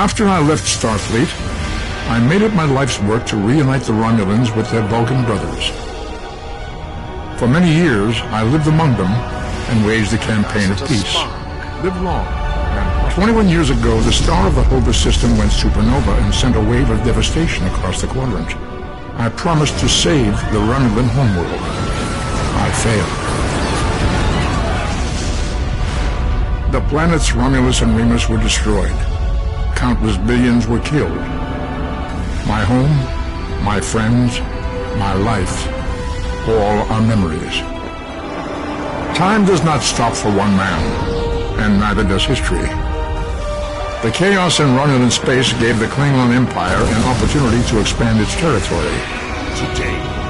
After I left Starfleet, I made it my life's work to reunite the Romulans with their Vulcan brothers. For many years, I lived among them and waged a campaign of peace. Live long. 21 years ago, the star of the Hova system went supernova and sent a wave of devastation across the quadrant. I promised to save the Romulan homeworld. I failed. The planets Romulus and Remus were destroyed. Countless billions were killed. My home, my friends, my life, all are memories. Time does not stop for one man, and neither does history. The chaos in Romulan space gave the Klingon Empire an opportunity to expand its territory.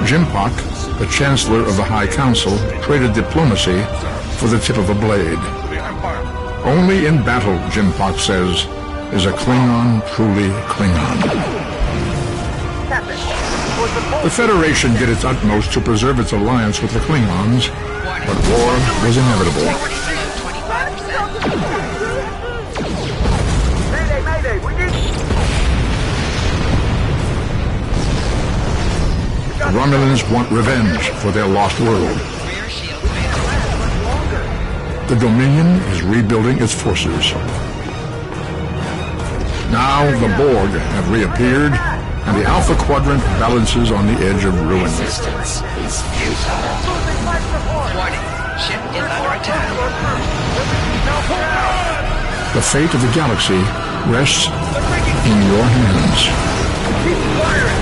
Jimpak, the Chancellor of the High Council, traded diplomacy for the tip of a blade. Only in battle, Jimpak says, is a Klingon truly Klingon. The Federation did its utmost to preserve its alliance with the Klingons, but war was inevitable. The Romulans want revenge for their lost world. The Dominion is rebuilding its forces. Now the Borg have reappeared, and the Alpha Quadrant balances on the edge of ruin. Resistance is futile. Warning, ship is under attack. The fate of the galaxy rests in your hands. Keep firing!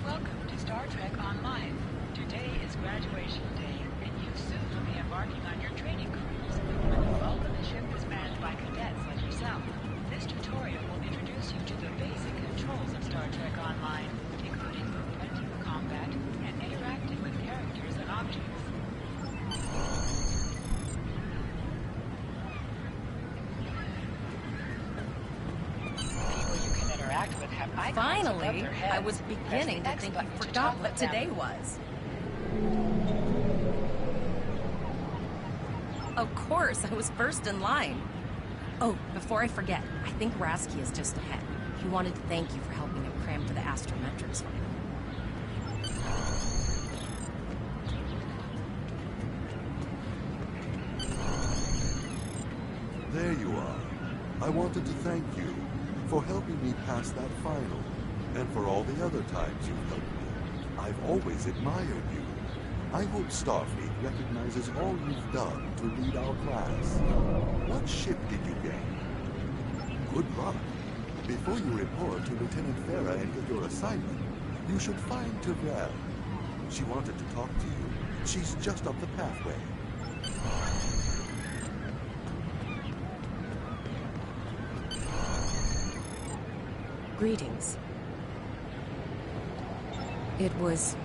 Welcome to Star Trek Online. Today is graduation day, and you soon will be embarking on your training cruise. When the bulk of the ship is manned by cadets like yourself, this tutorial will introduce you to the basic controls of Star Trek Online, including preventing combat and interacting with characters and objects. People you can interact with have icons above Finally, their heads. I was beginning to Press the think X you button to forgot talk what with them. today was. Of course, I was first in line. Oh, before I forget, I think Rasky is just ahead. He wanted to thank you for helping him cram for the astrometrics final. There you are. I wanted to thank you for helping me pass that final, and for all the other times you've helped me. I've always admired you. I hope Starfleet recognizes all you've done to lead our class. What ship did you get? Good luck. Before you report to Lieutenant Farah and get your assignment, you should find Tyrell. She wanted to talk to you. She's just up the pathway. Greetings. It was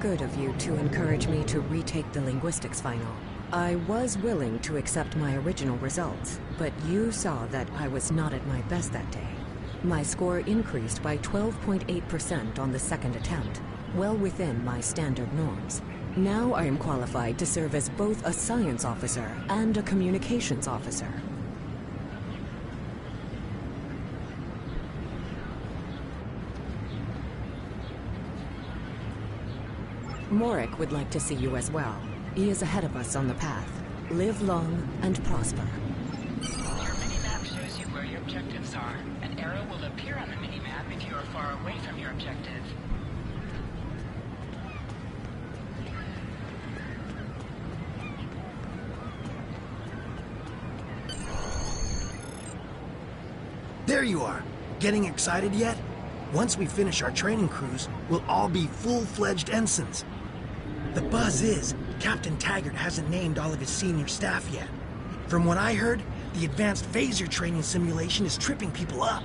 good of you to encourage me to retake the linguistics final. I was willing to accept my original results, but you saw that I was not at my best that day. My score increased by 12.8% on the second attempt, well within my standard norms. Now I am qualified to serve as both a science officer and a communications officer. Morik would like to see you as well. He is ahead of us on the path. Live long and prosper. Your mini-map shows you where your objectives are. An arrow will appear on the mini-map if you are far away from your objective. There you are. Getting excited yet? Once we finish our training cruise, we'll all be full-fledged ensigns. The buzz is, Captain Taggart hasn't named all of his senior staff yet. From what I heard, the advanced phaser training simulation is tripping people up.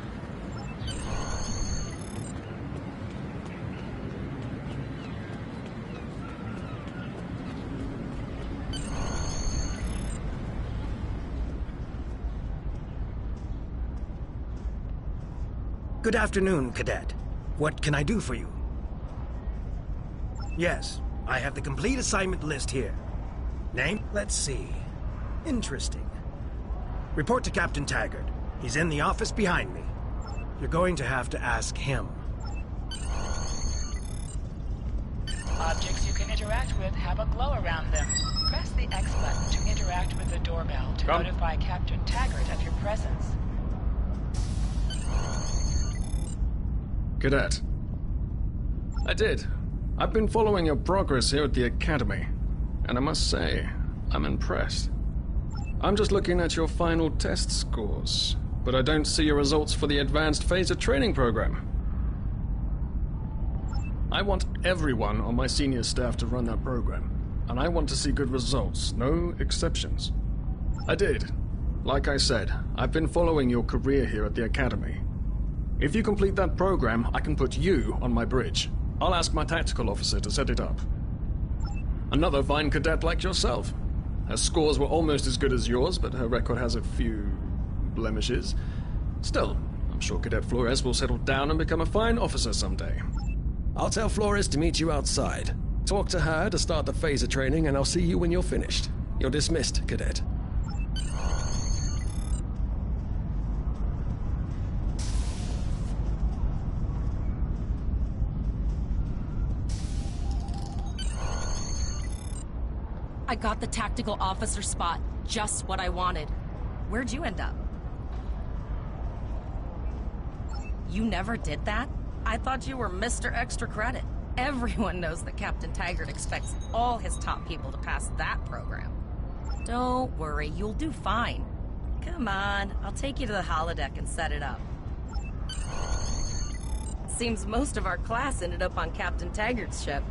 Good afternoon, Cadet. What can I do for you? Yes, I have the complete assignment list here. Name? Let's see. Interesting. Report to Captain Taggart. He's in the office behind me. You're going to have to ask him. Objects you can interact with have a glow around them. Press the X button to interact with the doorbell to notify Captain Taggart of your presence. Cadet. I did. I've been following your progress here at the Academy, and I must say, I'm impressed. I'm just looking at your final test scores, but I don't see your results for the Advanced Phaser Training Program. I want everyone on my senior staff to run that program, and I want to see good results, no exceptions. I did. Like I said, I've been following your career here at the Academy. If you complete that program, I can put you on my bridge. I'll ask my tactical officer to set it up. Another fine cadet like yourself. Her scores were almost as good as yours, but her record has a few blemishes. Still, I'm sure Cadet Flores will settle down and become a fine officer someday. I'll tell Flores to meet you outside. Talk to her to start the phaser training, and I'll see you when you're finished. You're dismissed, Cadet. I got the tactical officer spot. Just what I wanted. Where'd you end up? You never did that? I thought you were Mr. Extra Credit. Everyone knows that Captain Taggart expects all his top people to pass that program. Don't worry, you'll do fine. Come on, I'll take you to the holodeck and set it up. Seems most of our class ended up on Captain Taggart's ship.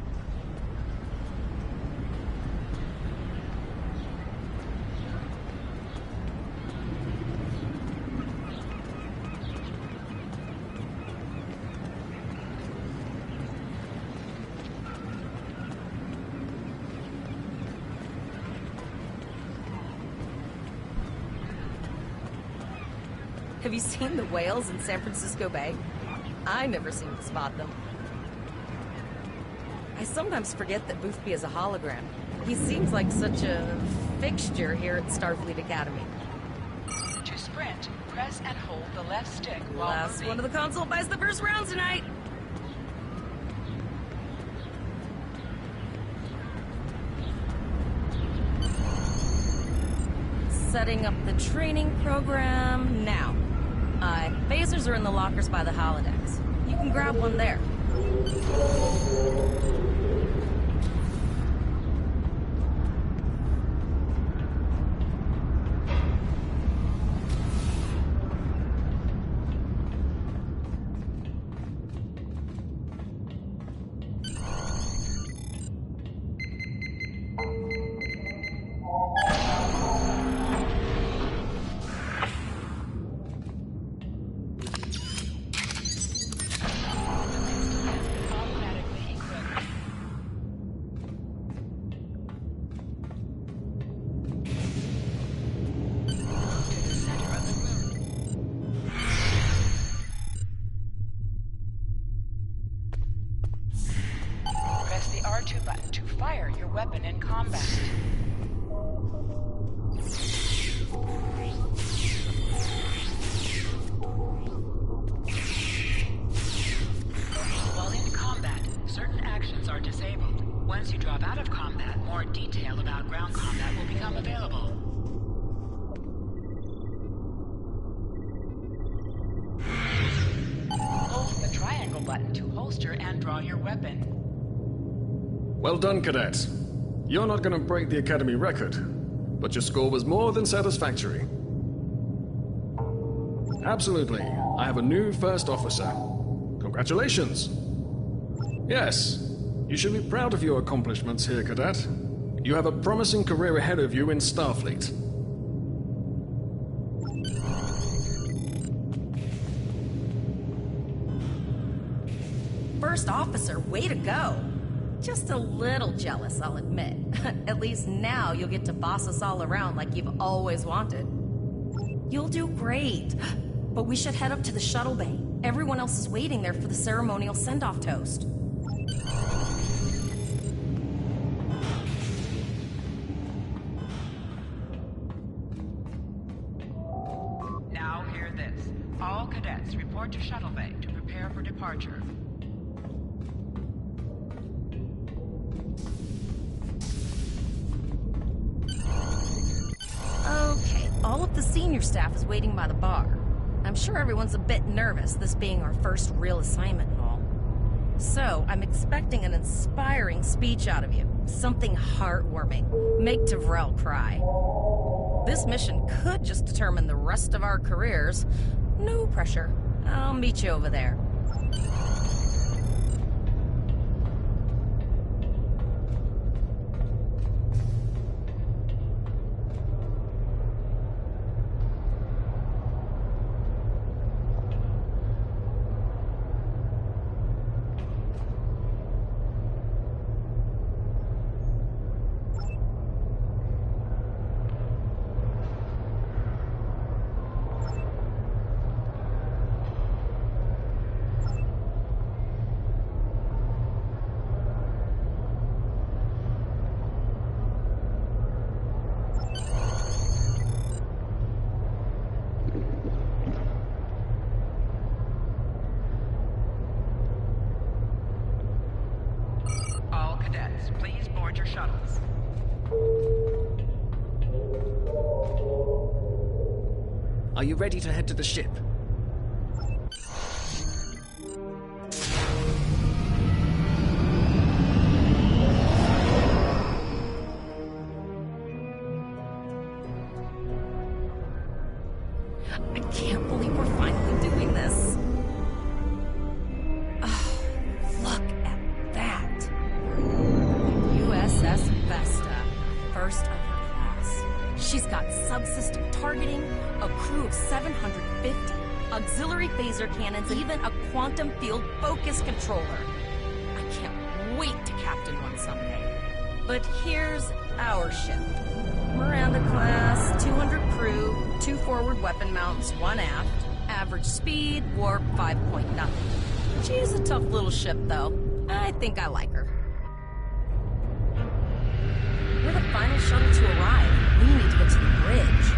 Have you seen the whales in San Francisco Bay? I never seem to spot them. I sometimes forget that Boothby is a hologram. He seems like such a fixture here at Starfleet Academy. To sprint, press and hold the left stick while Last moving. one of the console buys the first round tonight! Setting up the training program now. Phasers are in the lockers by the holodecks. You can grab one there. R2 button to fire your weapon in combat. While in combat, certain actions are disabled. Once you drop out of combat, more detail about ground combat will become available. Hold the triangle button to holster and draw your weapon. Well done, Cadet. You're not going to break the Academy record, but your score was more than satisfactory. Absolutely. I have a new first officer. Congratulations. Yes, you should be proud of your accomplishments here, Cadet. You have a promising career ahead of you in Starfleet. First officer, way to go. Just a little jealous, I'll admit. At least now you'll get to boss us all around like you've always wanted. You'll do great. But we should head up to the shuttle bay. Everyone else is waiting there for the ceremonial send-off toast. All cadets report to shuttle bay to prepare for departure. Okay, all of the senior staff is waiting by the bar. I'm sure everyone's a bit nervous, this being our first real assignment and all. So, I'm expecting an inspiring speech out of you. Something heartwarming. Make Tavrel cry. This mission could just determine the rest of our careers. No pressure. I'll meet you over there. All cadets, please board your shuttles. Are you ready to head to the ship? I can't believe we're finally doing this. Oh, look at that. USS Vesta, first of her class. She's got subsystem targeting, a crew of 750, auxiliary phaser cannons, even a quantum field focus controller. I can't wait to captain one someday. But here's our ship. Miranda class, 200 crew, 2 forward weapon mounts, 1 aft. Average speed, warp 5.0. She's a tough little ship, though. I think I like her. We're the final shuttle to arrive. We need to get to the bridge.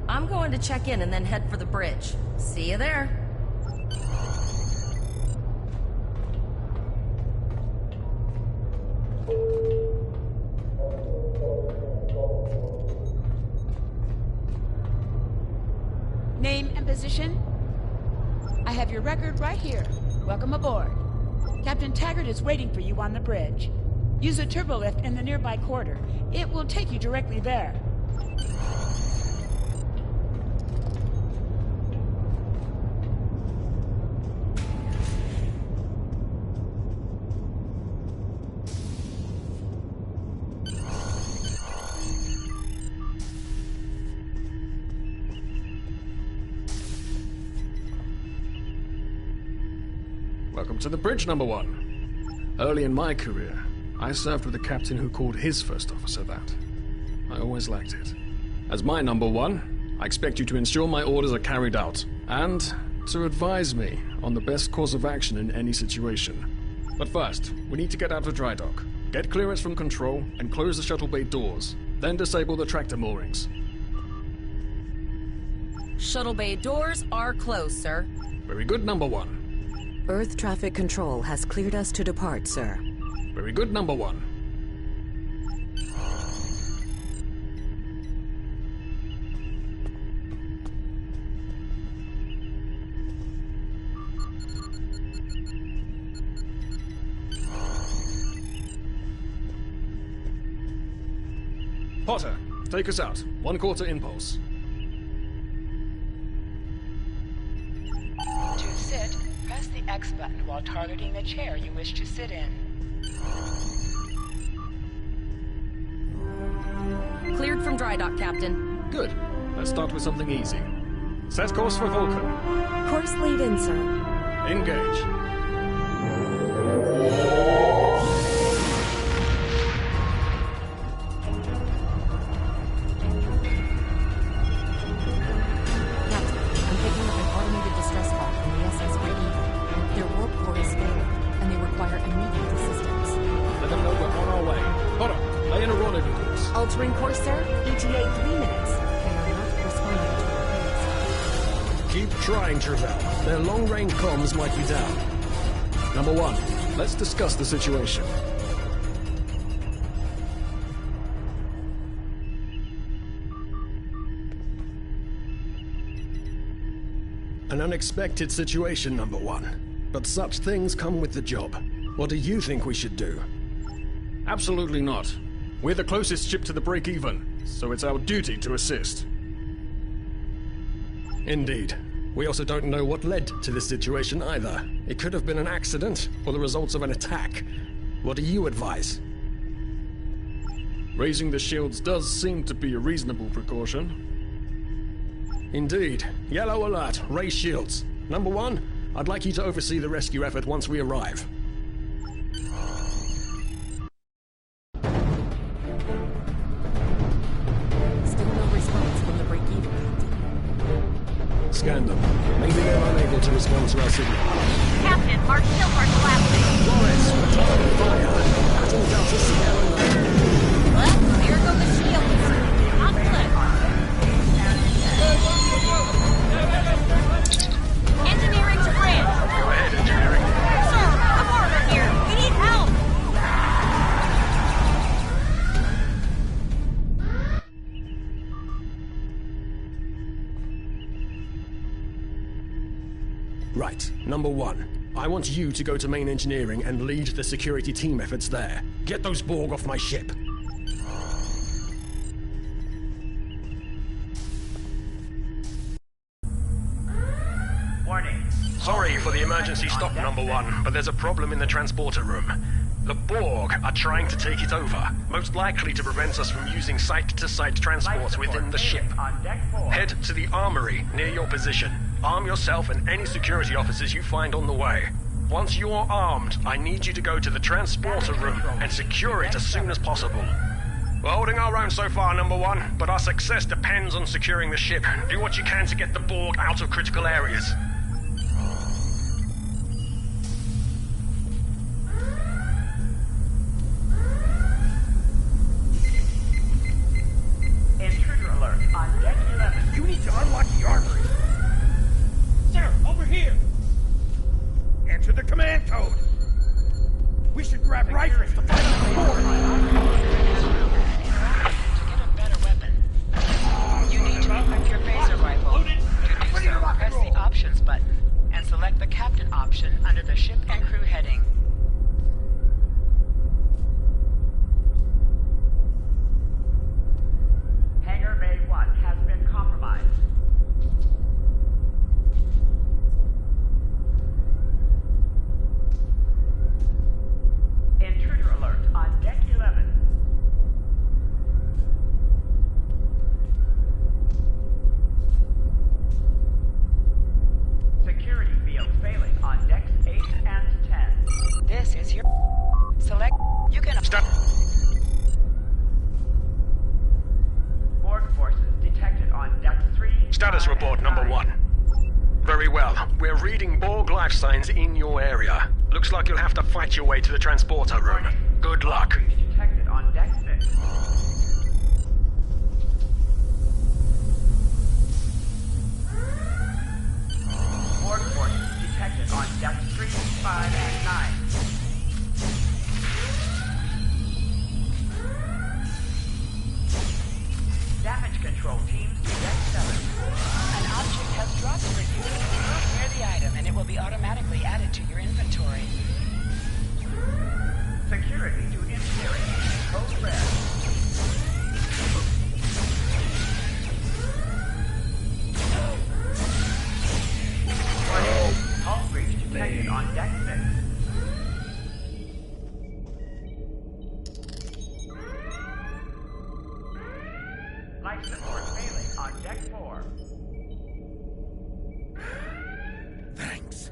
I'm going to check in and then head for the bridge. See you there. Name and position? I have your record right here. Welcome aboard. Captain Taggart is waiting for you on the bridge. Use a turbolift in the nearby corridor. It will take you directly there. Welcome to the bridge, number 1. Early in my career, I served with a captain who called his first officer that. I always liked it. As my number 1, I expect you to ensure my orders are carried out, and to advise me on the best course of action in any situation. But first, we need to get out of dry dock, get clearance from control, and close the shuttle bay doors, then disable the tractor moorings. Shuttle bay doors are closed, sir. Very good, number 1. Earth traffic control has cleared us to depart, sir. Very good, number 1. Potter, take us out. 1/4 impulse. To sit, press the X button while targeting the chair you wish to sit in. Cleared from dry dock, Captain. Good. Let's start with something easy. Set course for Vulcan. Course laid in, sir. Engage. Altering course, sir. ETA 3 minutes. They are not responding to our pings. Keep trying, Travell. Their long-range comms might be down. Number one, let's discuss the situation. An unexpected situation, number one. But such things come with the job. What do you think we should do? Absolutely not. We're the closest ship to the break-even, so it's our duty to assist. Indeed. We also don't know what led to this situation either. It could have been an accident, or the results of an attack. What do you advise? Raising the shields does seem to be a reasonable precaution. Indeed. Yellow alert. Raise shields. Number one, I'd like you to oversee the rescue effort once we arrive. Still no response from the break-even. Scan them. Maybe they're unable to respond to our signal. Captain, our shields are collapsing. Flores, return fire. Patterns out to Sierra Leone. Well, here go the shields. Conflict. Engineering to bridge. Go ahead, engineering. Sir, the board are here. We need help. Right. Number one, I want you to go to main engineering and lead the security team efforts there. Get those Borg off my ship. Warning. Sorry for the emergency stop, number one, but there's a problem in the transporter room. The Borg are trying to take it over, most likely to prevent us from using site-to-site transports within the ship. On deck 4. Head to the armory near your position. Arm yourself and any security officers you find on the way. Once you're armed, I need you to go to the transporter room and secure it as soon as possible. We're holding our own so far, number one, but our success depends on securing the ship. Do what you can to get the Borg out of critical areas. Intruder alert on deck 11. You need to unlock the armory. Sir, over here. Enter the command code. We should grab rifles to fight on the board. To get a better weapon, you need to equip your phaser rifle. To do so, press the Options button and select the Captain option under the Ship and Crew heading. Hangar Bay 1 has been compromised. Intruder alert on deck 11. Security field failing on decks 8 and 10. This is your... Select... You can... Stop! Borg forces detected on deck 3. Status 5, report and number 9. one. Very well. We're reading Borg life signs in your area. Looks like you'll have to fight your way to the transporter room. Good luck. Breach detected on deck 6. Borg forces detected on deck 3, 5, and 9. Damage control teams to deck 7. An object has dropped for you. Clear the item and it will be automatically added to your inventory. Security to engineering. Code red. Warning. Hull breach detected on deck 6. Life support failing on deck 4. Thanks.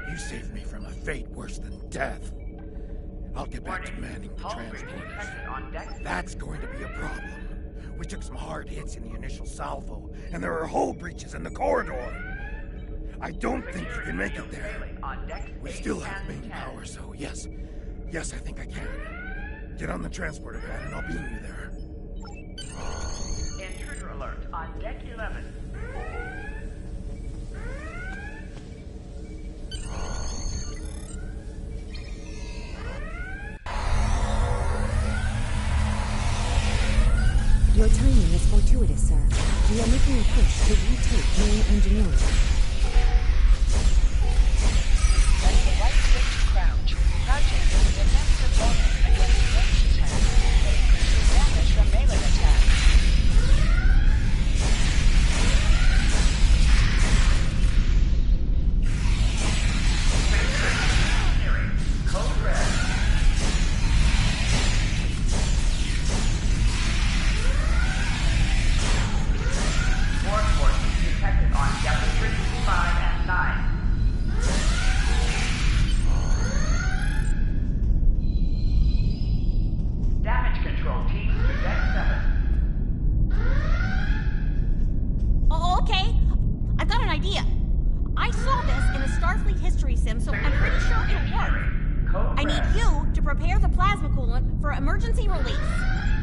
You saved me from a fate worse than death. I'll get back to manning the Hull breach transporters. detected on deck 6. That's going to be a problem. We took some hard hits in the initial salvo, and there are hull breaches in the corridor. I don't think you can make it there. Failing on decks We 8 still have and main 10. power, so yes. Yes, I think I can. Get on the transporter pad and I'll beam you there. on deck 11. Your timing is fortuitous, sir. We are making a push to retake main engineering. Press the right stick to crouch. Crouching is a defensive bonus against ranged attacks. It increases damage from melee attacks. Code red. Board forces detected on depth 3, 5, and 9. Damage control teams to deck 7. Oh, okay. I've got an idea. I saw this in a Starfleet history sim, so I'm pretty sure it'll work. Code I need red. you to prepare the plasma coolant for emergency release.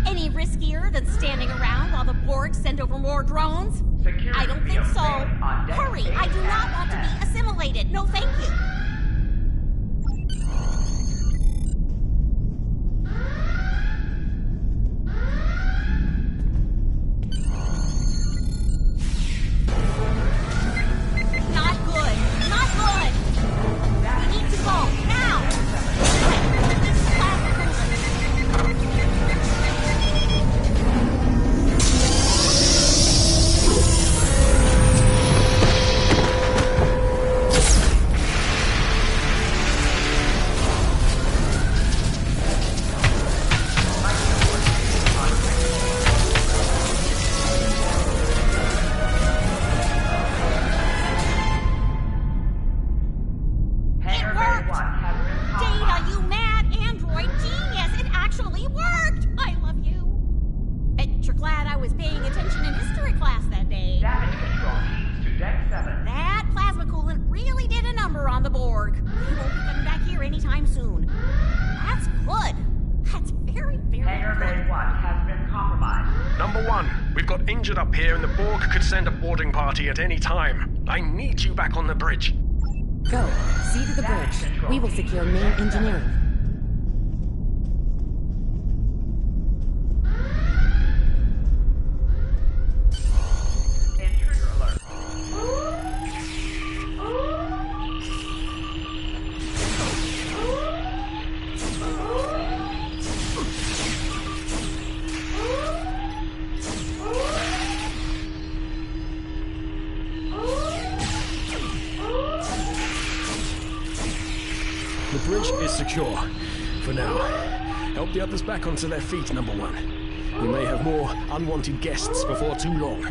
Any riskier than standing around while the Borg send over more drones? Security I don't think field so. failing on deck Hurry, 8 I do not and want to 10. be assimilated. No, thank you. Not good. Not good. We need to go now. This is plasma coolant. Hangar It Bay worked! 1 has been compromised. Data, you mad android genius! It actually worked! I love you. Bet you're glad I was paying attention in history class that day. Damage control teams to deck 7. That plasma coolant really did a number on the Borg. We won't be coming back here anytime soon. That's good. That's very, very Hangar Bay good. 1 has been compromised. Number 1, we've got injured up here and the Borg could send a boarding party at any time. I need you back on the bridge. Go. See to the bridge. We will secure main engineering. Intruder alert. The bridge is secure. For now. Help the others back onto their feet, number 1. We may have more unwanted guests before too long.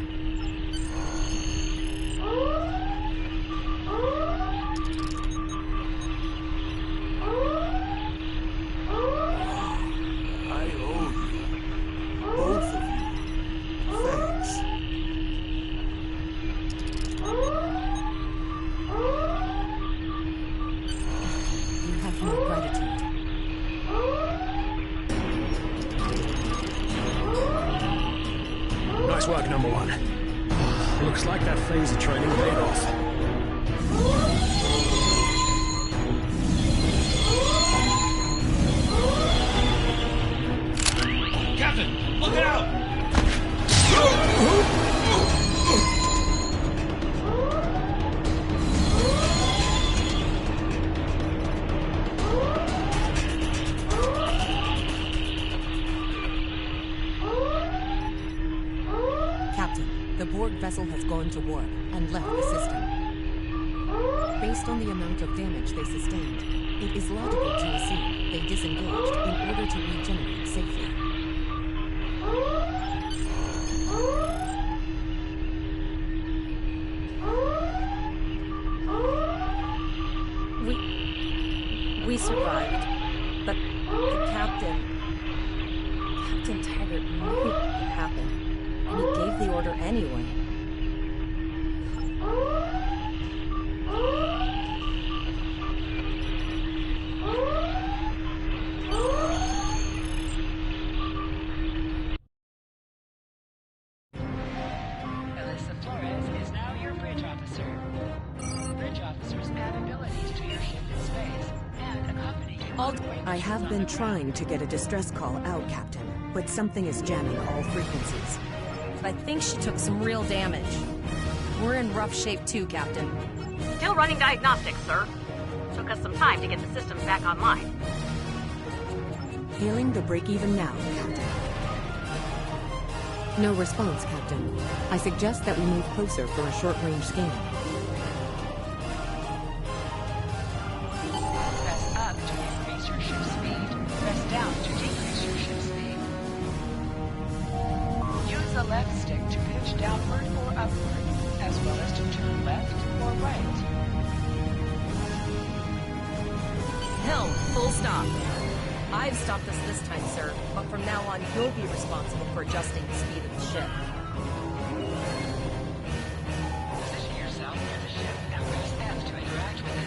I owe you. Both of you. Thanks. You have my gratitude. Nice work, number 1. Looks like that phaser training paid off. Captain, look out! Captain, the Borg vessel has gone to warp and left the system. Based on the amount of damage they sustained, it is logical to assume they disengaged in order to regenerate safely. We survived. But the Captain Taggart knew what would happen. And he gave the order anyway. I have been trying to get a distress call out, Captain, but something is jamming all frequencies. I think she took some real damage. We're in rough shape too, Captain. Still running diagnostics, sir. Took us some time to get the systems back online. Hailing the break-even now, Captain. No response, Captain. I suggest that we move closer for a short-range scan. Press up to increase your ship speed. Press down to decrease your ship speed. Use the left stick to pitch downward or upward, as well as to turn left or right. Helm, full stop. I've stopped us this time, sir, but from now on you'll be responsible for adjusting the speed of the ship. Position yourself near the ship and press F to interact with it.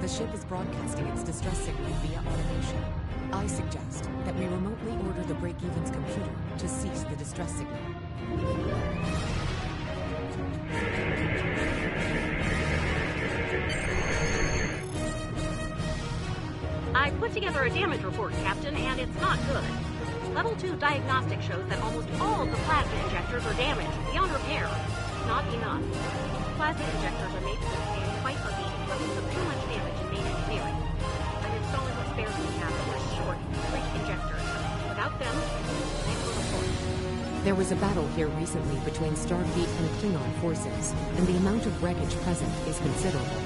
The ship is broadcasting its distress signal via automation. I suggest that we remotely order the break-even's computer to cease the distress signal. I put together a damage report, Captain, and it's not good. Level 2 diagnostic shows that almost all of the plasma injectors are damaged beyond repair. Not enough. Plasma injectors are made to withstand quite a beat, but we took too much damage in main engineering. I'm installing what spares we have that are short, quick injectors. Without them, they will report. There was a battle here recently between Starfleet and Klingon forces, and the amount of wreckage present is considerable.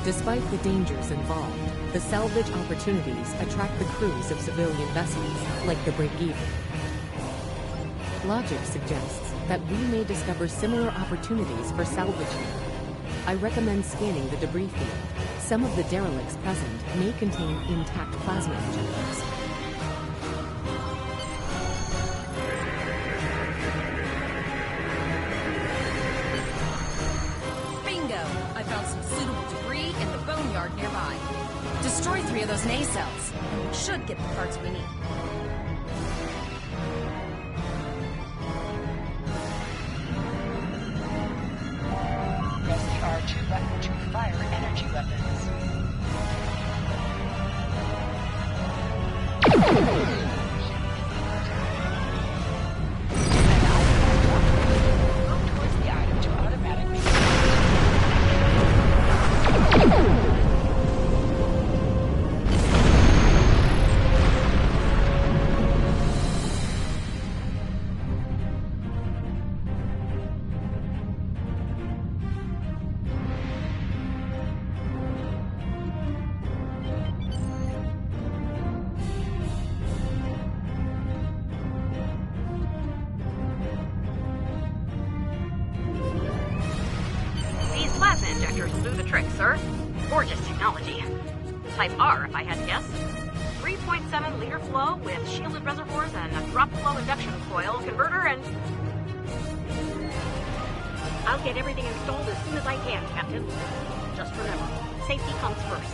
Despite the dangers involved, the salvage opportunities attract the crews of civilian vessels, like the Break-Even. Logic suggests that we may discover similar opportunities for salvaging. I recommend scanning the debris field. Some of the derelicts present may contain intact plasma injectors. Bingo! I found some suitable debris in the boneyard nearby. Destroy 3 of those nacelles, and we should get the parts we need. Press the R2 button to fire energy weapons. Move towards the item to automatically. These plasma injectors will do the trick, sir. Gorgeous technology. Type R, if I had to guess. 3.7 liter flow with shielded reservoirs and a drop flow induction coil converter and... I'll get everything installed as soon as I can, Captain. Just remember, safety comes first.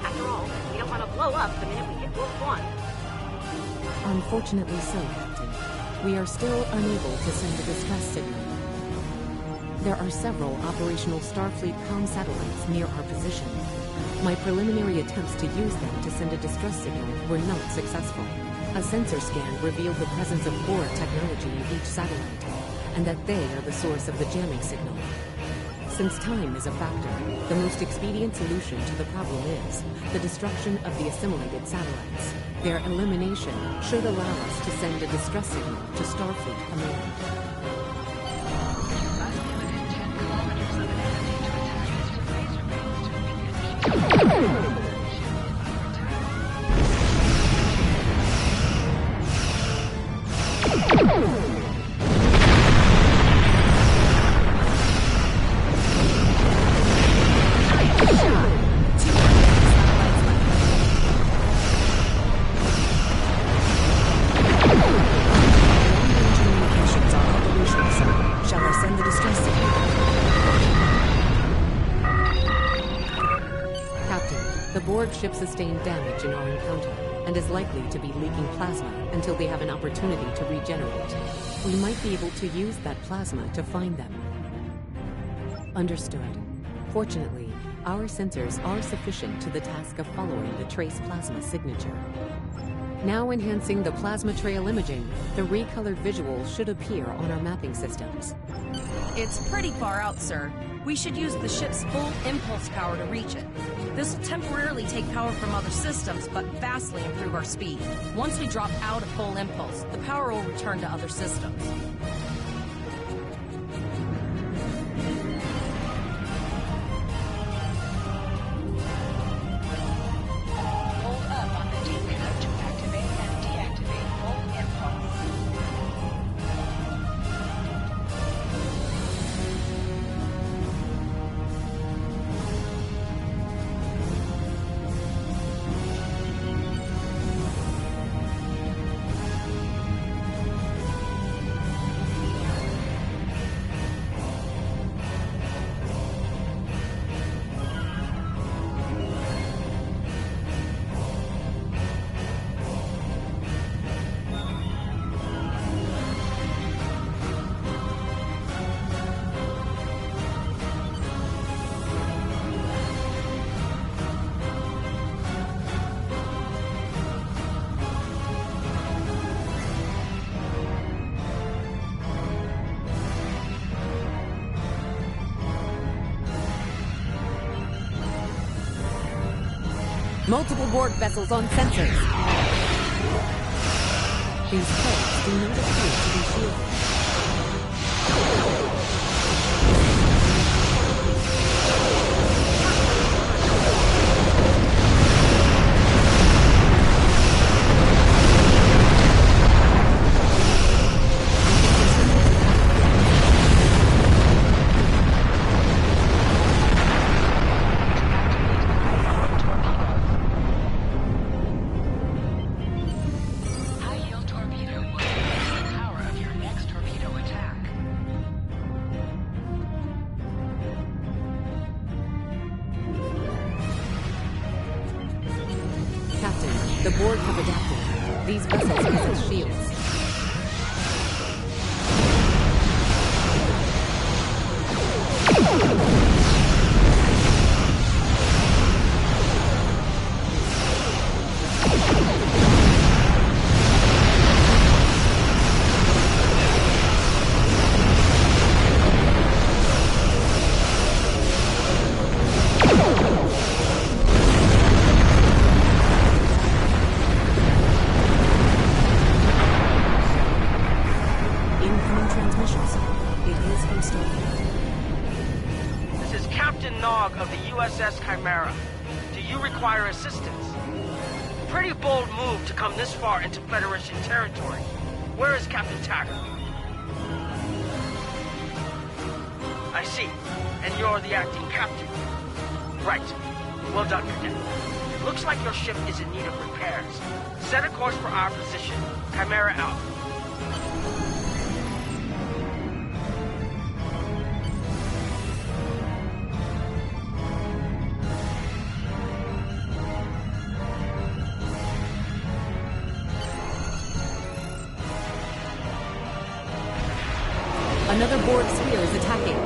After all, we don't want to blow up the minute we hit Wolf 1. Unfortunately so, Captain. We are still unable to send a distress signal. There are several operational Starfleet comm satellites near our position. My preliminary attempts to use them to send a distress signal were not successful. A sensor scan revealed the presence of Borg technology in each satellite, and that they are the source of the jamming signal. Since time is a factor, the most expedient solution to the problem is the destruction of the assimilated satellites. Their elimination should allow us to send a distress signal to Starfleet Command. You must be within 10 kilometers of an enemy to attack as your laser beams to weaken the ship. Ship sustained damage in our encounter and is likely to be leaking plasma until they have an opportunity to regenerate. We might be able to use that plasma to find them. Understood. Fortunately, our sensors are sufficient to the task of following the trace plasma signature. Now enhancing the plasma trail imaging, the recolored visuals should appear on our mapping systems. It's pretty far out, sir. We should use the ship's full impulse power to reach it. This will temporarily take power from other systems, but vastly improve our speed. Once we drop out of full impulse, the power will return to other systems. Hold up on the D code to activate and deactivate full impulse. Multiple Borg vessels on sensors. These probes do not appear to be shielded. The Borg have adapted. These vessels possess shields. USS Chimera. Do you require assistance? Pretty bold move to come this far into Federation territory. Where is Captain Taggart? I see. And you're the acting captain. Right. Well done, Cadet. Looks like your ship is in need of repairs. Set a course for our position. Chimera out. Another Borg sphere is attacking.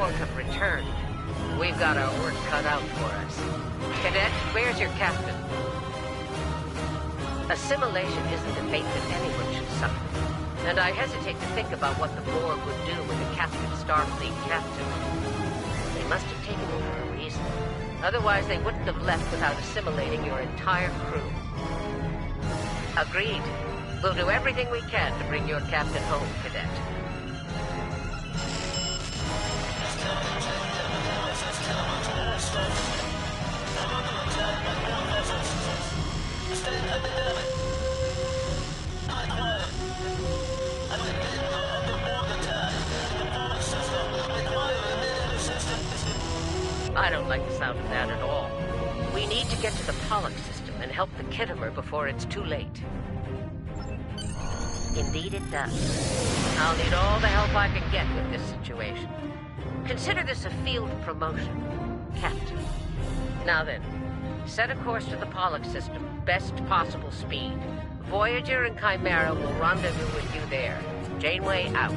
Borg have returned. We've got our work cut out for us. Cadet, where's your captain? Assimilation isn't a fate that anyone should suffer. And I hesitate to think about what the Borg would do with a captive Starfleet captain. They must have taken him for a reason. Otherwise, they wouldn't have left without assimilating your entire crew. Agreed. We'll do everything we can to bring your captain home, Cadet. I don't like the sound of that at all. We need to get to the Pollux system and help the Kittimer before it's too late. Indeed it does. I'll need all the help I can get with this situation. Consider this a field promotion, Captain. Now then, set a course to the Pollux system, best possible speed. Voyager and Chimera will rendezvous with you there. Janeway out.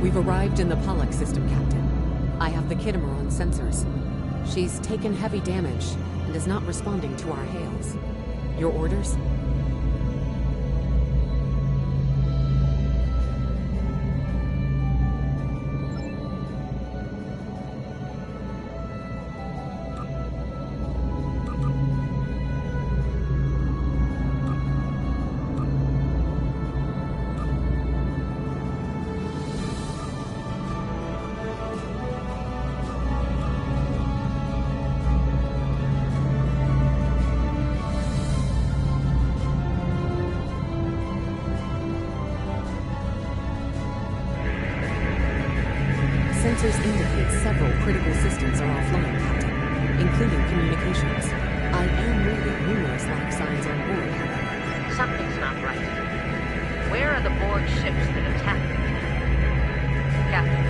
We've arrived in the Pollux system, Captain. I have the Kittimer on sensors. She's taken heavy damage and is not responding to our hails. Your orders? Sensors indicate several critical systems are offline, Captain, including communications. I am reading numerous life signs on board, however. Something's not right. Where are the the Borg ships that attacked them. Captain,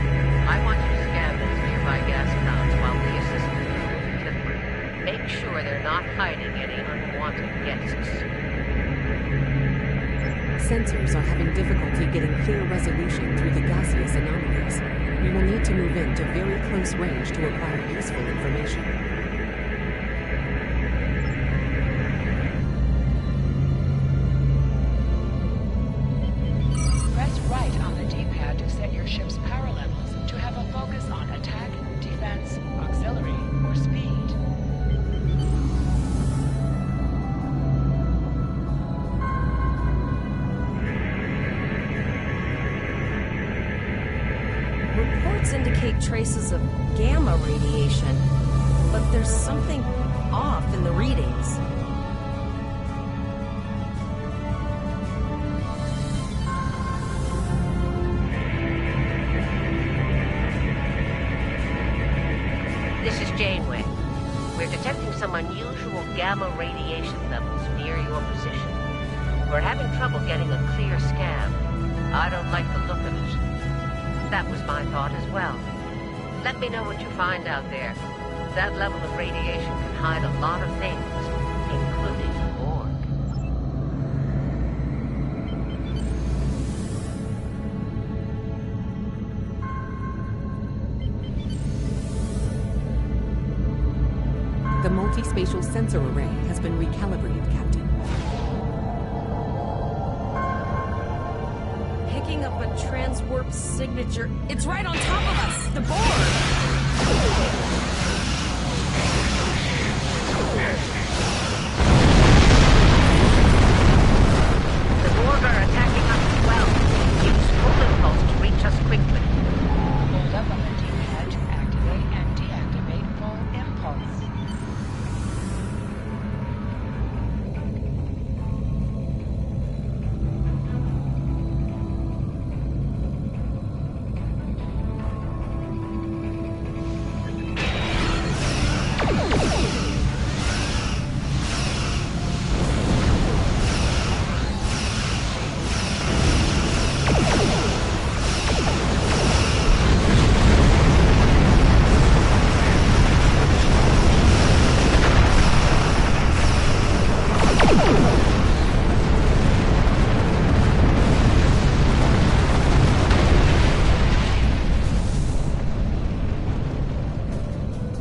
I want you to scan those nearby gas clouds while we assist the crew of the Clipper. Make sure they're not hiding any unwanted guests. Sensors are having difficulty getting clear resolution through the gaseous anomalies. We will need to move into very close range to acquire useful information. Press right on the D-pad to set your ship's power levels to have a focus on attack, defense, auxiliary, or speed. Reports indicate traces of gamma radiation, but there's something off in the readings. This is Janeway. We're detecting some unusual gamma radiation levels near your position. We're having trouble getting a clear scan. I don't like the look of it. That was my thought as well. Let me know what you find out there. That level of radiation can hide a lot of things, including the Borg. The multi-spatial sensor array has been recalibrated, Captain. Picking up a transwarp signature. It's right on top of us! The Borg! The Borg are attacking us as well. Use full impulse to reach us quickly. Hold up on the D-pad to activate and deactivate full impulse.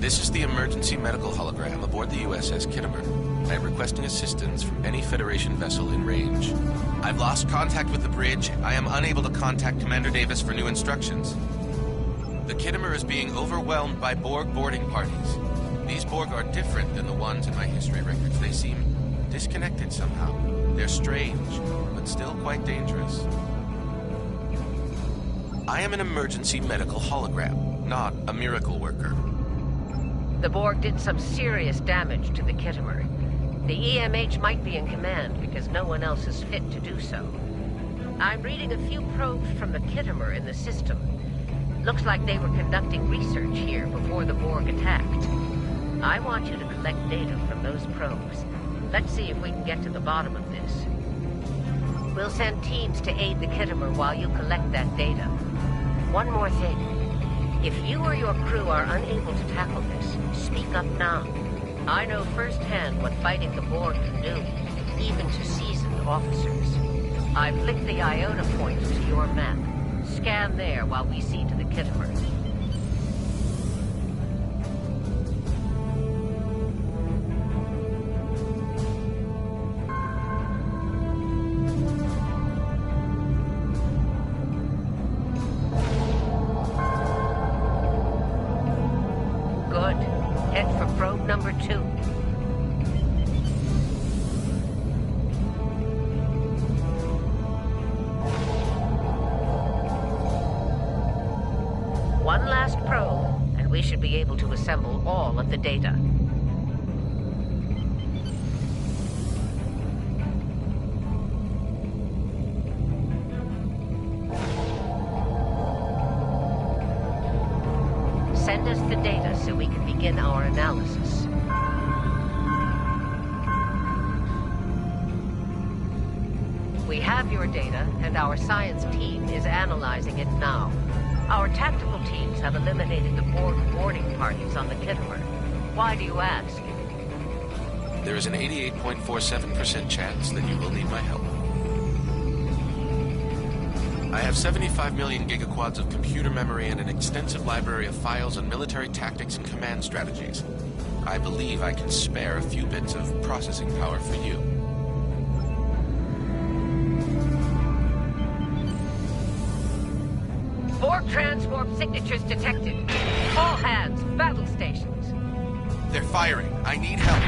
This is the emergency medical hologram aboard the USS Kittimer. I am requesting assistance from any Federation vessel in range. I've lost contact with the bridge. I am unable to contact Commander Davis for new instructions. The Kittimer is being overwhelmed by Borg boarding parties. These Borg are different than the ones in my history records. They seem disconnected somehow. They're strange, but still quite dangerous. I am an emergency medical hologram, not a miracle worker. The Borg did some serious damage to the Kittimer. The EMH might be in command because no one else is fit to do so. I'm reading a few probes from the Kittimer in the system. Looks like they were conducting research here before the Borg attacked. I want you to collect data from those probes. Let's see if we can get to the bottom of this. We'll send teams to aid the Kittimer while you collect that data. One more thing. If you or your crew are unable to tackle this, speak up now. I know firsthand what fighting the Borg can do, even to seasoned officers. I've linked the iota points to your map. Scan there while we see to the Kittimer. Good. Head for probe number 2. One last probe, and we should be able to assemble all of the data. Send us the data so we can begin our analysis. We have have your data, and our science team is analyzing it now. Our tactical teams have eliminated the Borg boarding parties on the Kittimer. Why do you ask? There is an 88.47% chance that you will need my help. I have 75 million gigaquads of computer memory and an extensive library of files on military tactics and command strategies. I believe I can spare a few bits of processing power for you. Borg transwarp signatures detected. All hands, battle stations. They're firing. I need help.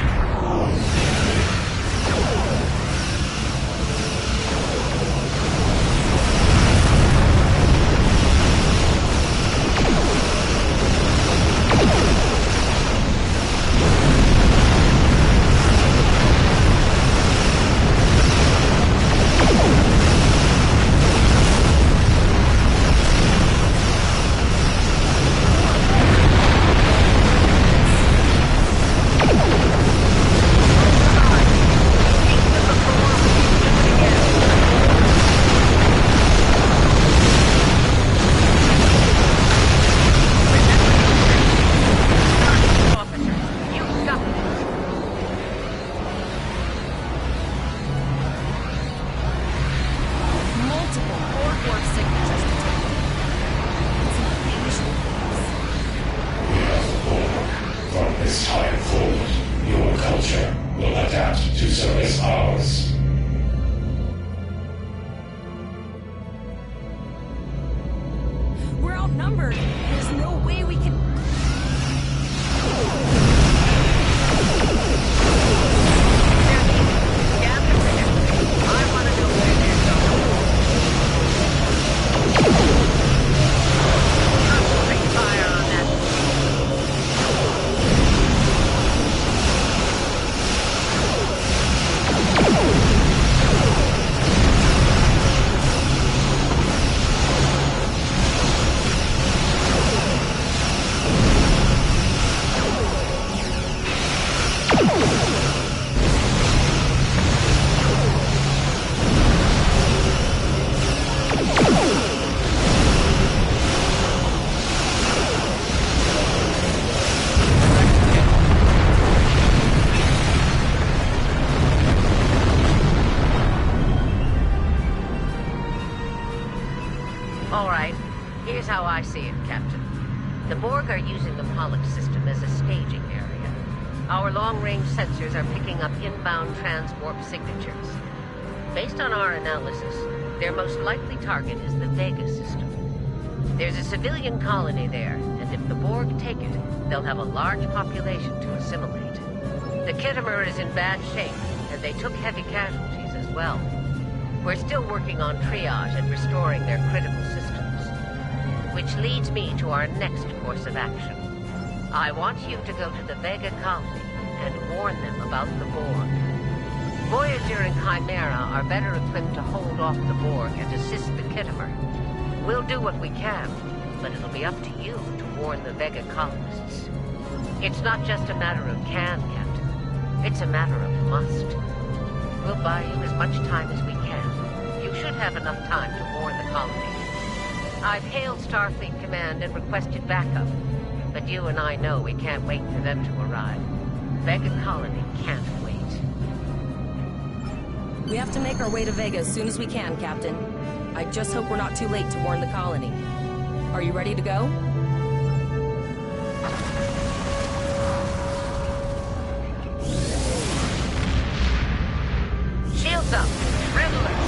All right, here's how I see it, Captain. The Borg are using the Pollux system as a staging area. Our long-range sensors are picking up inbound transwarp signatures. Based on our analysis, their most likely target is the Vega system. There's a civilian colony there, and if the Borg take it, they'll have a large population to assimilate. The Kittimer is in bad shape, and they took heavy casualties as well. We're still working on triage and restoring their critical systems. Which leads me to our next course of action. I want you to go to the Vega colony and warn them about the Borg. Voyager and Chimera are better equipped to hold off the Borg and assist the Kittimer. We'll do what we can, but it'll be up to you to warn the Vega colonists. It's not just a matter of can, Captain. It's a matter of must. We'll buy you as much time as we can. You should have enough time to warn the colony. I've hailed Starfleet Command and requested backup, but you and I know we can't wait for them to arrive. Vega colony can't wait. We have to make our way to Vega as soon as we can, Captain. I just hope we're not too late to warn the colony. Are you ready to go? Shields up! Red alert!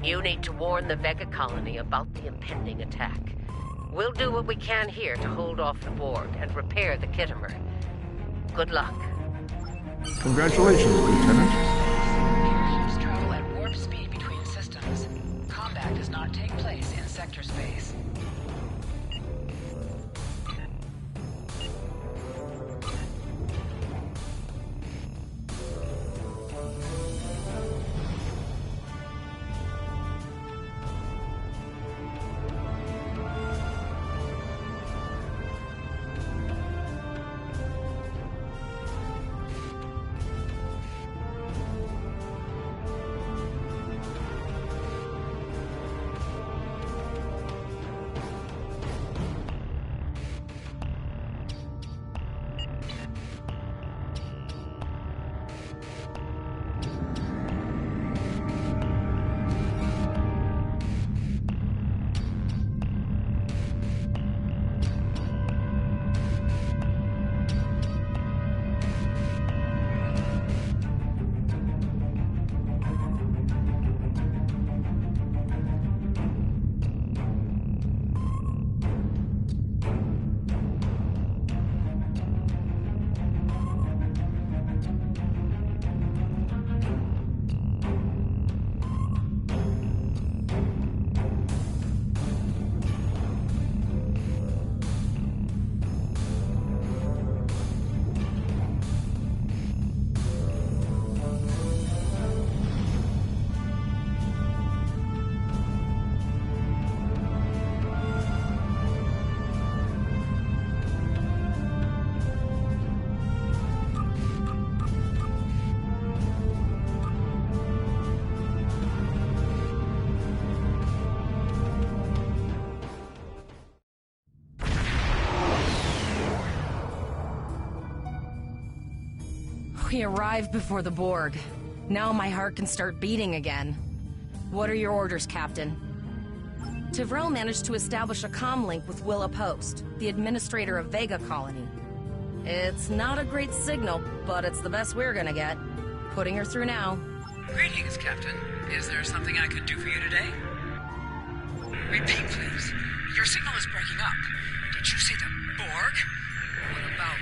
You need to warn the Vega colony about the impending attack. We'll do what we can here to hold off the Borg and repair the Kittimer. Good luck. Congratulations, Lieutenant. Airships travel at warp speed between systems. Combat does not take place in sector space. We arrived before the Borg. Now my heart can start beating again. What are your orders, Captain? Tivrell managed to establish a comm link with Willa Post, the administrator of Vega Colony. It's not a great signal, but it's the best we're gonna get. Putting her through now. Greetings, Captain. Is there something I could do for you today? Repeat, please. Your signal is breaking up. Did you say the Borg? What about them?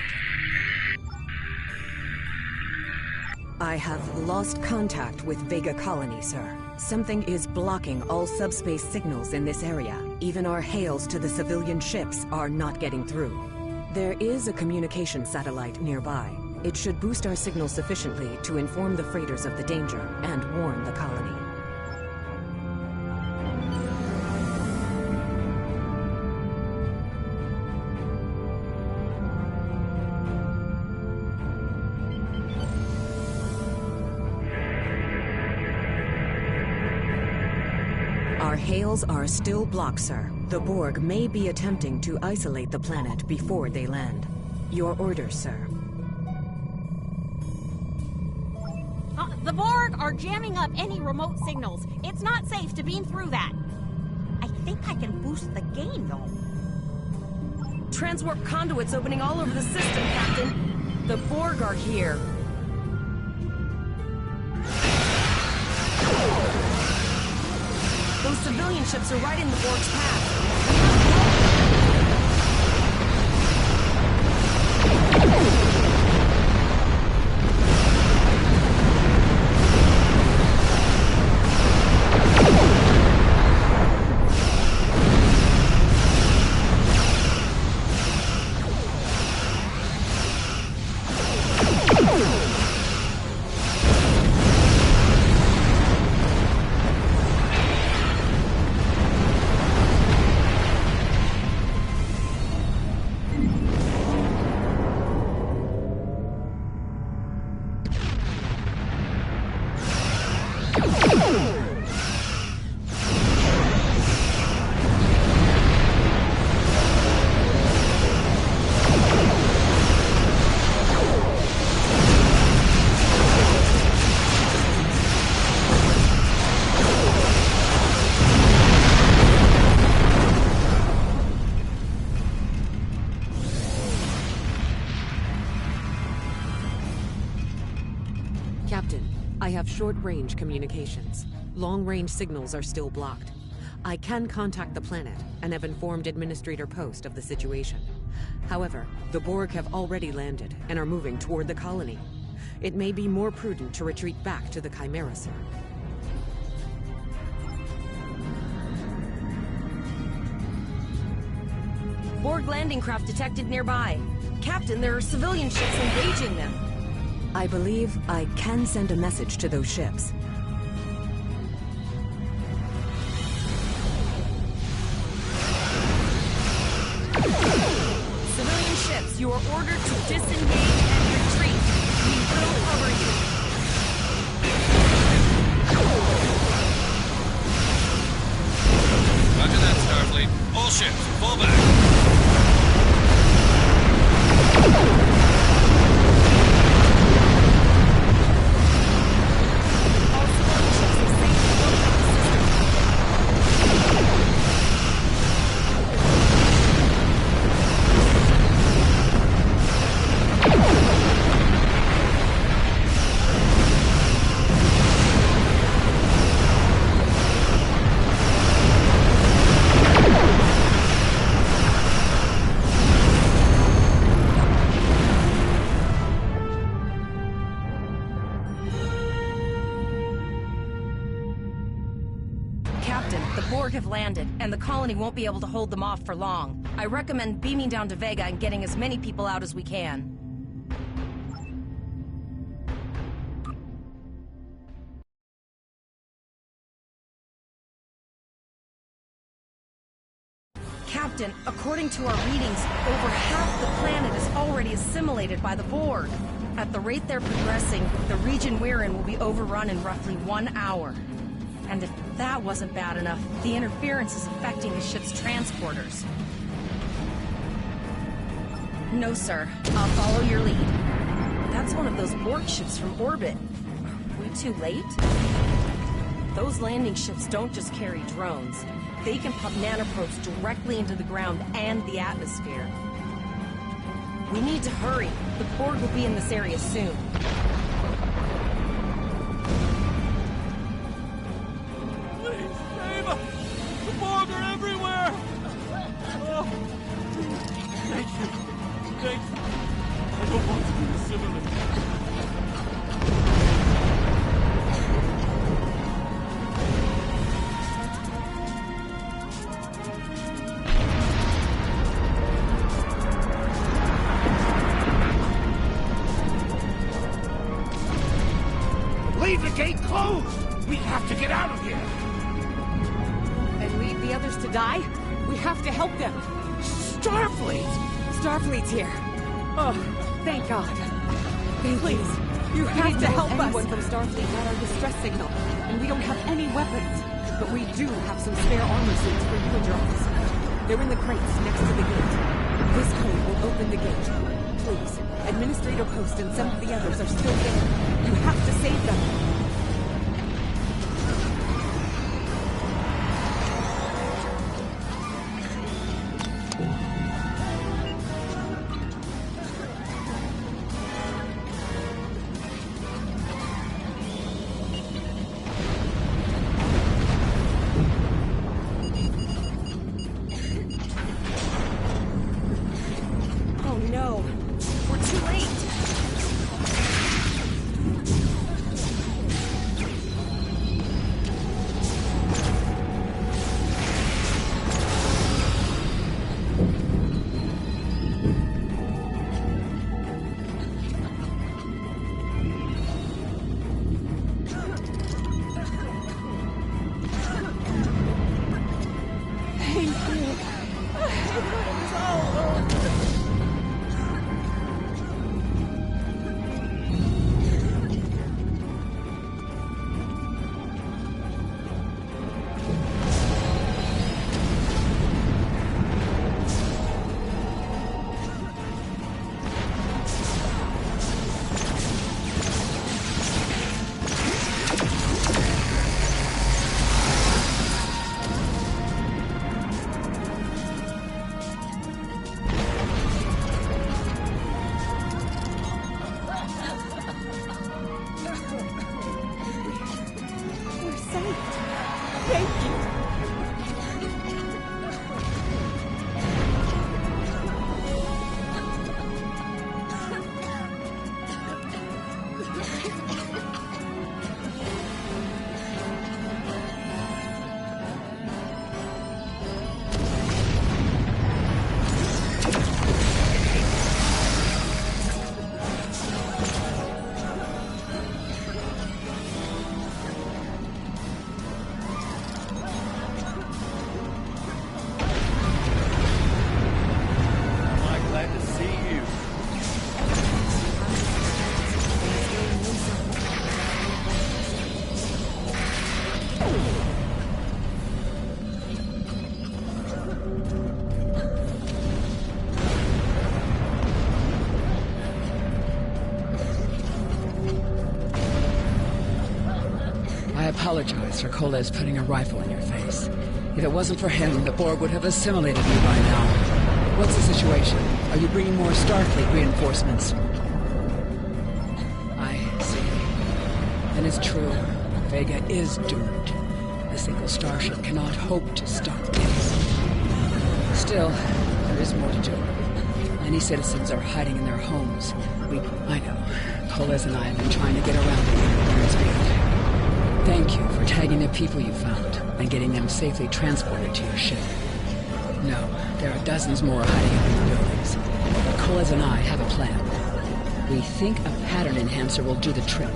I have lost contact with Vega Colony, sir. Something is blocking all subspace signals in this area. Even our hails to the civilian ships are not getting through. There is a communication satellite nearby. It should boost our signal sufficiently to inform the freighters of the danger and warn the colony. Our hails are still blocked, sir. The Borg may be attempting to isolate the planet before they land. Your orders, sir. The Borg are jamming up any remote signals. It's not safe to beam through that. I think I can boost the gain, though. Transwarp conduits opening all over the system, Captain. The Borg are here. Those civilian ships are right in the Borg's path. Captain, I have short-range communications. Long-range signals are still blocked. I can contact the planet and have informed Administrator Post of the situation. However, the Borg have already landed and are moving toward the colony. It may be more prudent to retreat back to the Chimera, sir. Borg landing craft detected nearby. Captain, there are civilian ships engaging them. I believe I can send a message to those ships. Civilian ships, you are ordered to disengage and retreat. We will cover you. Roger that, Starfleet. All ships, fall back. The Borg have landed, and the colony won't be able to hold them off for long. I recommend beaming down to Vega and getting as many people out as we can. Captain, according to our readings, over half the planet is already assimilated by the Borg. At the rate they're progressing, the region we're in will be overrun in roughly 1 hour. And if that wasn't bad enough, the interference is affecting the ship's transporters. No, sir. I'll follow your lead. That's one of those Borg ships from orbit. Are we too late? Those landing ships don't just carry drones. They can pump nanoprobes directly into the ground and the atmosphere. We need to hurry. The Borg will be in this area soon. Please, save us! The Borg are everywhere! Oh. Thank you. Thank you. I don't want to be assimilated. Leave the gate closed! We have to get out of here! And leave the others to die? We have to help them! Starfleet! Starfleet's here. Oh, thank God. Please, you have to help us. Anyone from Starfleet got our distress signal, and we don't have any weapons. But we do have some spare armor suits for you and your officer. They're in the crates next to the gate. This code will open the gate. Please, Administrator Post and some of the others are still there. You have to save them. I apologize for Koles putting a rifle in your face. If it wasn't for him, the Borg would have assimilated you by now. What's the situation? Are you bringing more Starfleet reinforcements? I see. Then it's true. Vega is doomed. A single starship cannot hope to stop it. Still, there is more to do. Many citizens are hiding in their homes. I know. Koles and I have been trying to get around the Engineers Field. Thank you for tagging the people you found and getting them safely transported to your ship. No, there are dozens more hiding up in the buildings. But Koles and I have a plan. We think a pattern enhancer will do the trick.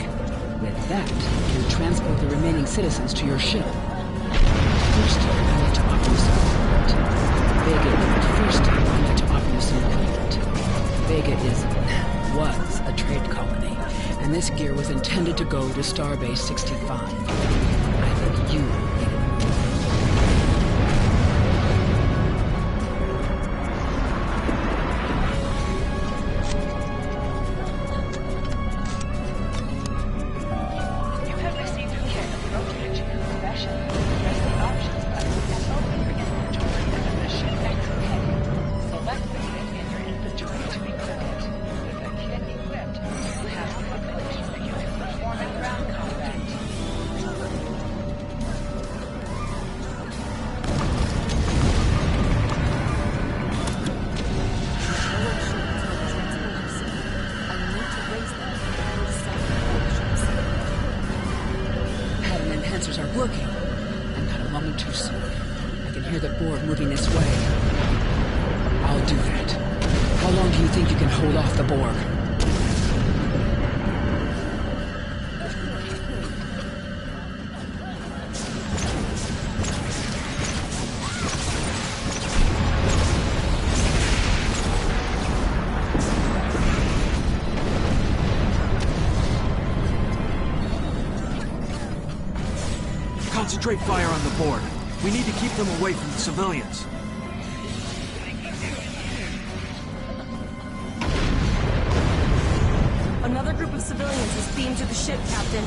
With that, you can transport the remaining citizens to your ship. First, I'd like to offer you some equipment. I'd like to offer you some equipment. Vega was a trade colony, and this gear was intended to go to Starbase 65. I think you need it. systems are working. And not a moment too soon. I can hear the Borg moving this way. I'll do that. How long do you think you can hold off the Borg? Concentrate fire on the Borg. We need to keep them away from the civilians. Another group of civilians is beamed to the ship, Captain.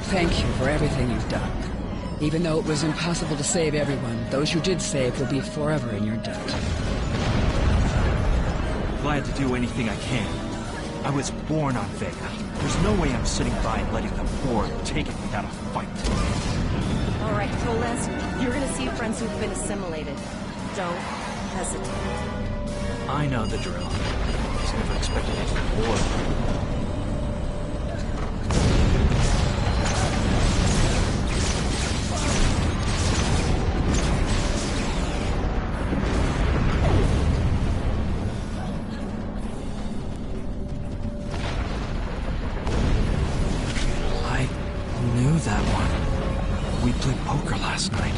Thank you for everything you've done. Even though it was impossible to save everyone, those you did save will be forever in your debt. Glad to do anything I can. I was born on Vega. There's no way I'm sitting by and letting the Borg take it without a fight. All right, Toles, you're gonna see friends who've been assimilated. Don't hesitate. I know the drill. I was never expecting anything more. That one. We played poker last night.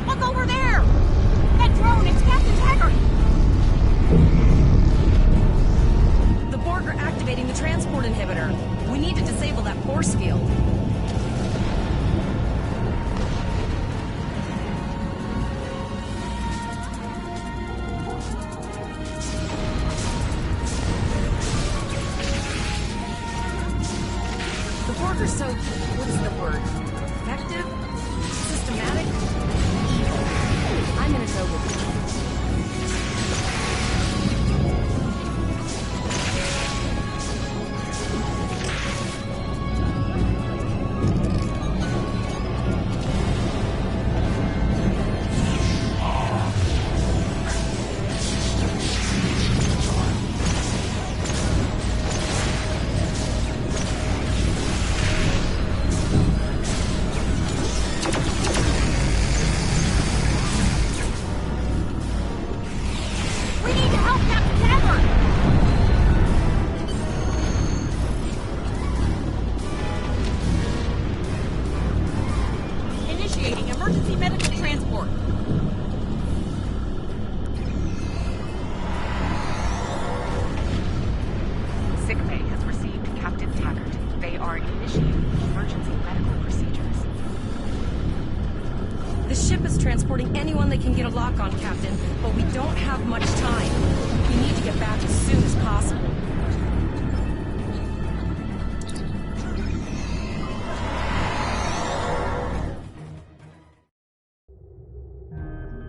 Look over there! That drone, it's Captain Taggart! The Borg are activating the transport inhibitor. We need to disable that force field. The Borg are so... what's the word? Effective? Systematic? Evil. I'm gonna go with you. Emergency medical transport. Sickbay has received Captain Taggart. They are initiating emergency medical procedures. The ship is transporting anyone they can get a lock on, Captain, but we don't have much time. We need to get back as soon as possible.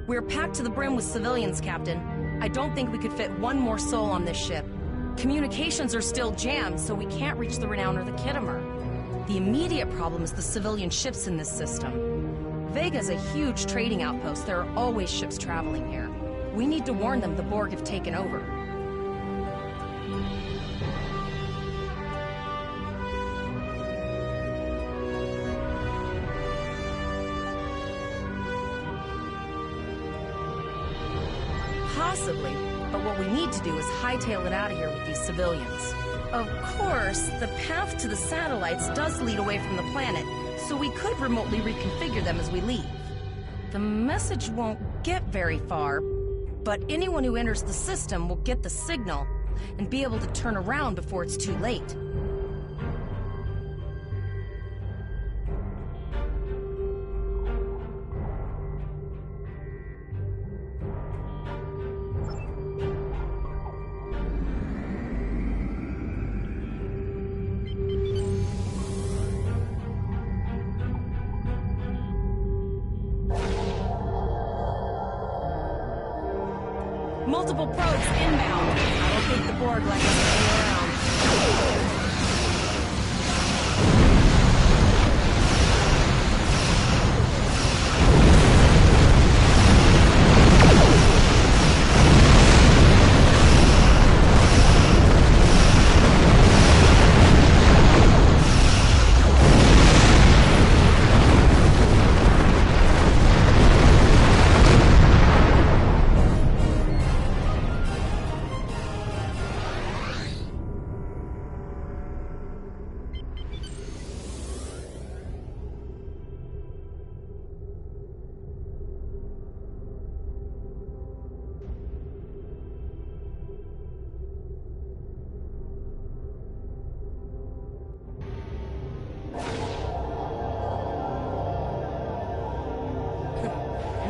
We're packed to the brim with civilians, Captain. I don't think we could fit one more soul on this ship. Communications are still jammed, so we can't reach the Renown or the Kittimer. The immediate problem is the civilian ships in this system. Vega's a huge trading outpost. There are always ships traveling here. We need to warn them the Borg have taken over. Possibly, but what we need to do is hightail it out of here with these civilians. Of course, the path to the satellites does lead away from the planet, so we could remotely reconfigure them as we leave. The message won't get very far, but anyone who enters the system will get the signal and be able to turn around before it's too late. Multiple probes inbound. I don't think the Borg like us hanging around.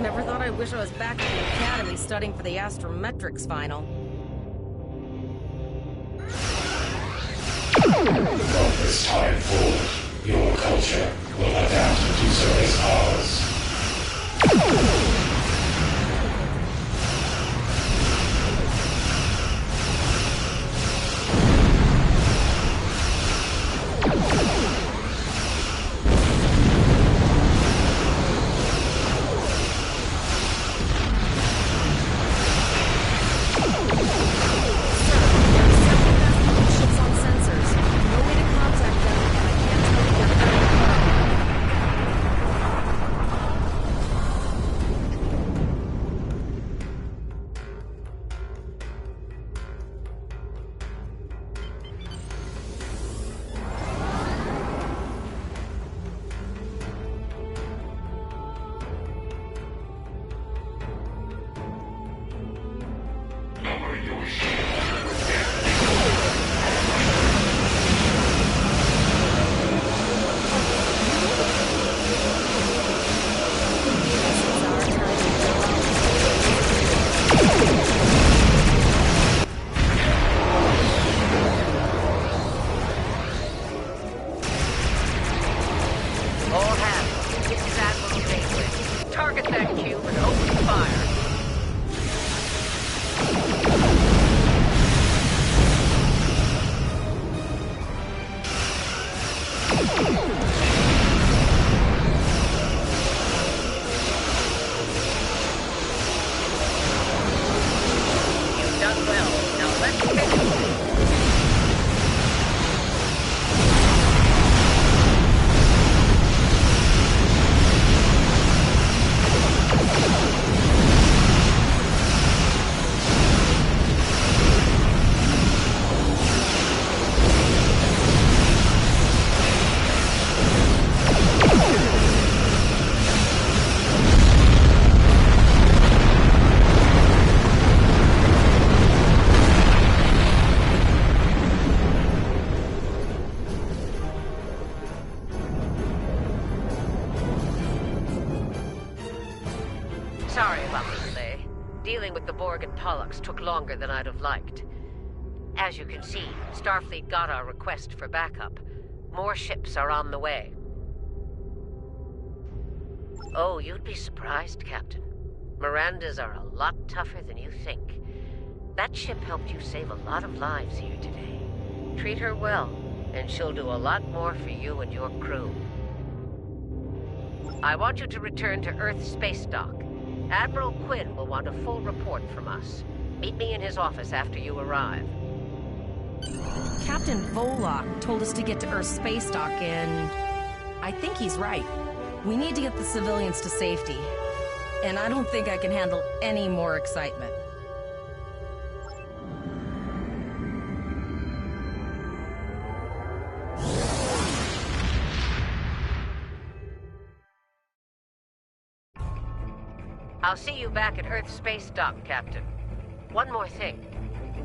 Never thought I'd wish I was back at the academy studying for the astrometrics final. From this time forward, your culture will adapt to serve as ours. Sorry about the delay. Dealing with the Borg and Pollux took longer than I'd have liked. As you can see, Starfleet got our request for backup. More ships are on the way. Oh, you'd be surprised, Captain. Mirandas are a lot tougher than you think. That ship helped you save a lot of lives here today. Treat her well, and she'll do a lot more for you and your crew. I want you to return to Earth Space Dock. Admiral Quinn will want a full report from us. Meet me in his office after you arrive. Captain Volok told us to get to Earth Space Dock, and I think he's right. We need to get the civilians to safety, and I don't think I can handle any more excitement. I'll see you back at Earth Space Dock, Captain. One more thing.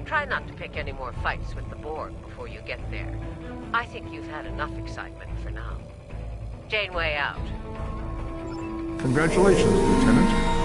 Try not to pick any more fights with the Borg before you get there. I think you've had enough excitement for now. Janeway out. Congratulations, Lieutenant.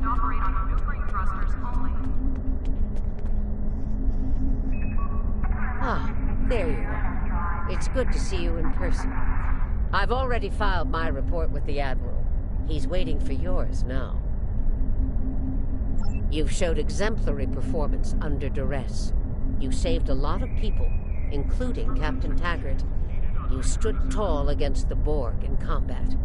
operate on maneuvering thrusters only. Ah, there you are. It's good to see you in person. I've already filed my report with the Admiral. He's waiting for yours now. You've showed exemplary performance under duress. You saved a lot of people, including Captain Taggart. You stood tall against the Borg in combat.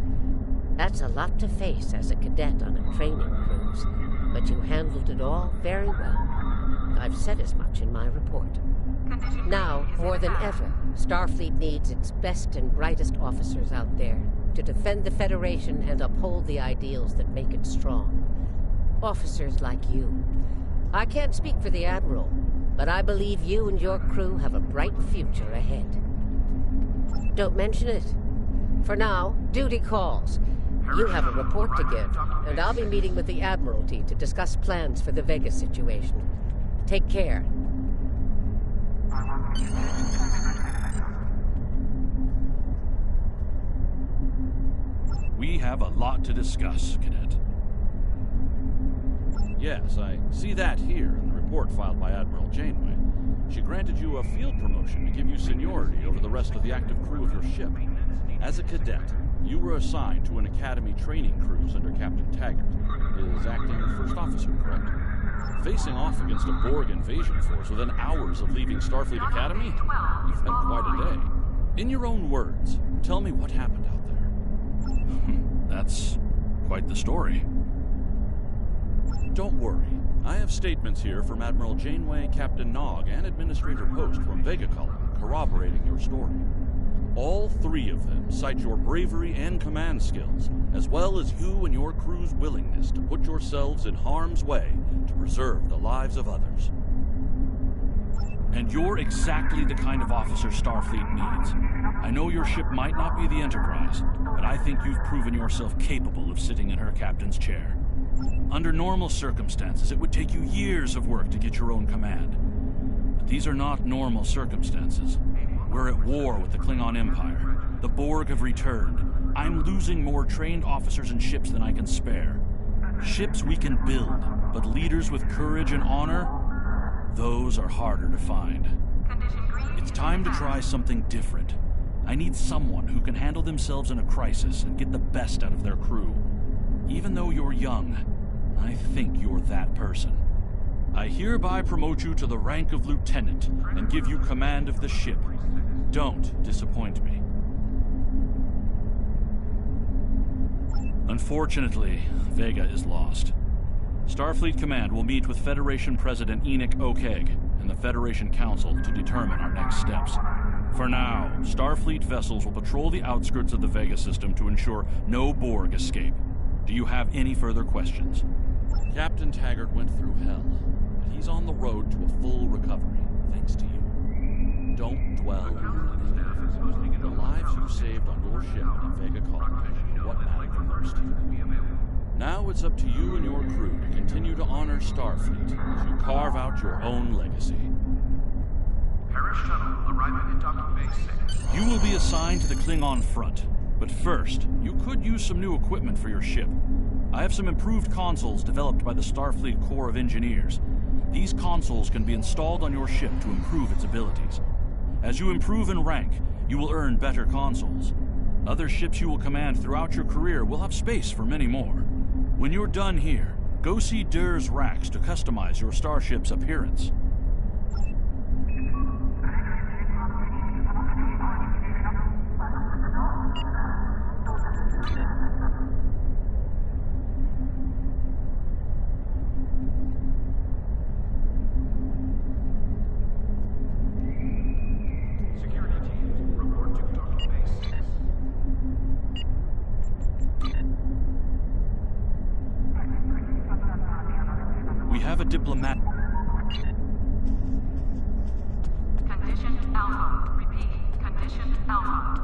That's a lot to face as a cadet on a training cruise, but you handled it all very well. I've said as much in my report. Now, more than ever, Starfleet needs its best and brightest officers out there to defend the Federation and uphold the ideals that make it strong. Officers like you. I can't speak for the Admiral, but I believe you and your crew have a bright future ahead. Don't mention it. For now, duty calls. You have a report to give, and I'll be meeting with the Admiralty to discuss plans for the Vega situation. Take care. We have a lot to discuss, Cadet. Yes, I see that here in the report filed by Admiral Janeway. She granted you a field promotion to give you seniority over the rest of the active crew of your ship. As a cadet, you were assigned to an Academy training cruise under Captain Taggart, his acting first officer, correct? Facing off against a Borg invasion force within hours of leaving Starfleet Academy? You've had quite a day. In your own words, tell me what happened out there. That's quite the story. Don't worry. I have statements here from Admiral Janeway, Captain Nog, and Administrator Post from Vega Colony corroborating your story. All three of them cite your bravery and command skills, as well as you and your crew's willingness to put yourselves in harm's way to preserve the lives of others. And you're exactly the kind of officer Starfleet needs. I know your ship might not be the Enterprise, but I think you've proven yourself capable of sitting in her captain's chair. Under normal circumstances, it would take you years of work to get your own command. But these are not normal circumstances. We're at war with the Klingon Empire. The Borg have returned. I'm losing more trained officers and ships than I can spare. Ships we can build, but leaders with courage and honor, those are harder to find. It's time to try something different. I need someone who can handle themselves in a crisis and get the best out of their crew. Even though you're young, I think you're that person. I hereby promote you to the rank of lieutenant and give you command of the ship. Don't disappoint me. Unfortunately, Vega is lost. Starfleet Command will meet with Federation President Enoch Okeg and the Federation Council to determine our next steps. For now, Starfleet vessels will patrol the outskirts of the Vega system to ensure no Borg escape. Do you have any further questions? Captain Taggart went through hell, but he's on the road to a full recovery, thanks to you. Don't dwell on it. The lives you saved on your ship in Vega Colony are what matter the most here. Now it's up to you and your crew to continue to honor Starfleet as you carve out your own legacy. Paris shuttle arriving at docking base 6. You will be assigned to the Klingon front, but first, you could use some new equipment for your ship. I have some improved consoles developed by the Starfleet Corps of Engineers. These consoles can be installed on your ship to improve its abilities. As you improve in rank, you will earn better consoles. Other ships you will command throughout your career will have space for many more. When you're done here, go see Dur's racks to customize your starship's appearance. Diplomat. Condition Alpha. Repeat. Condition Alpha.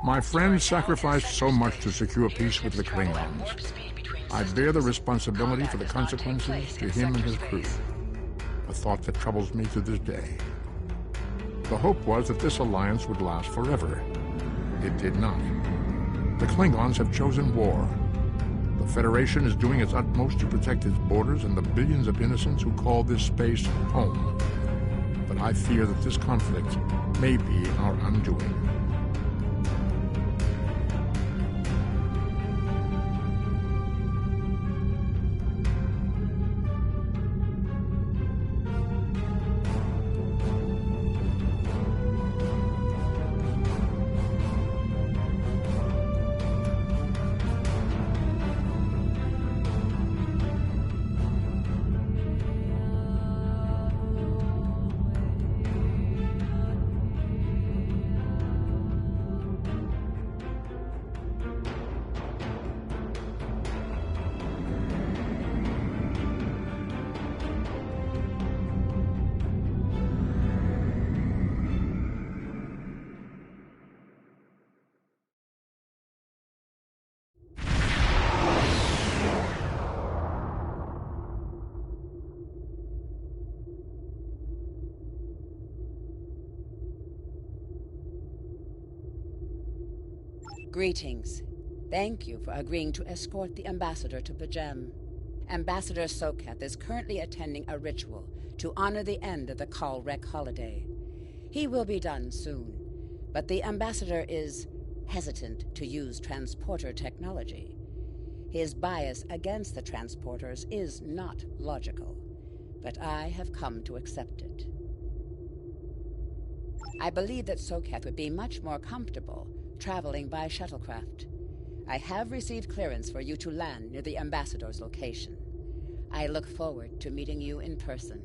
My friend sacrificed so much to secure peace with the Klingons. I bear the responsibility for the consequences to him and his crew. A thought that troubles me to this day. The hope was that this alliance would last forever. It did not. The Klingons have chosen war. The Federation is doing its utmost to protect its borders and the billions of innocents who call this space home. But I fear that this conflict may be our undoing. Greetings. Thank you for agreeing to escort the ambassador to Pajem. Ambassador Sokath is currently attending a ritual to honor the end of the Kalrek holiday. He will be done soon, but the ambassador is hesitant to use transporter technology. His bias against the transporters is not logical, but I have come to accept it. I believe that Sokath would be much more comfortable traveling by shuttlecraft. I have received clearance for you to land near the ambassador's location. I look forward to meeting you in person.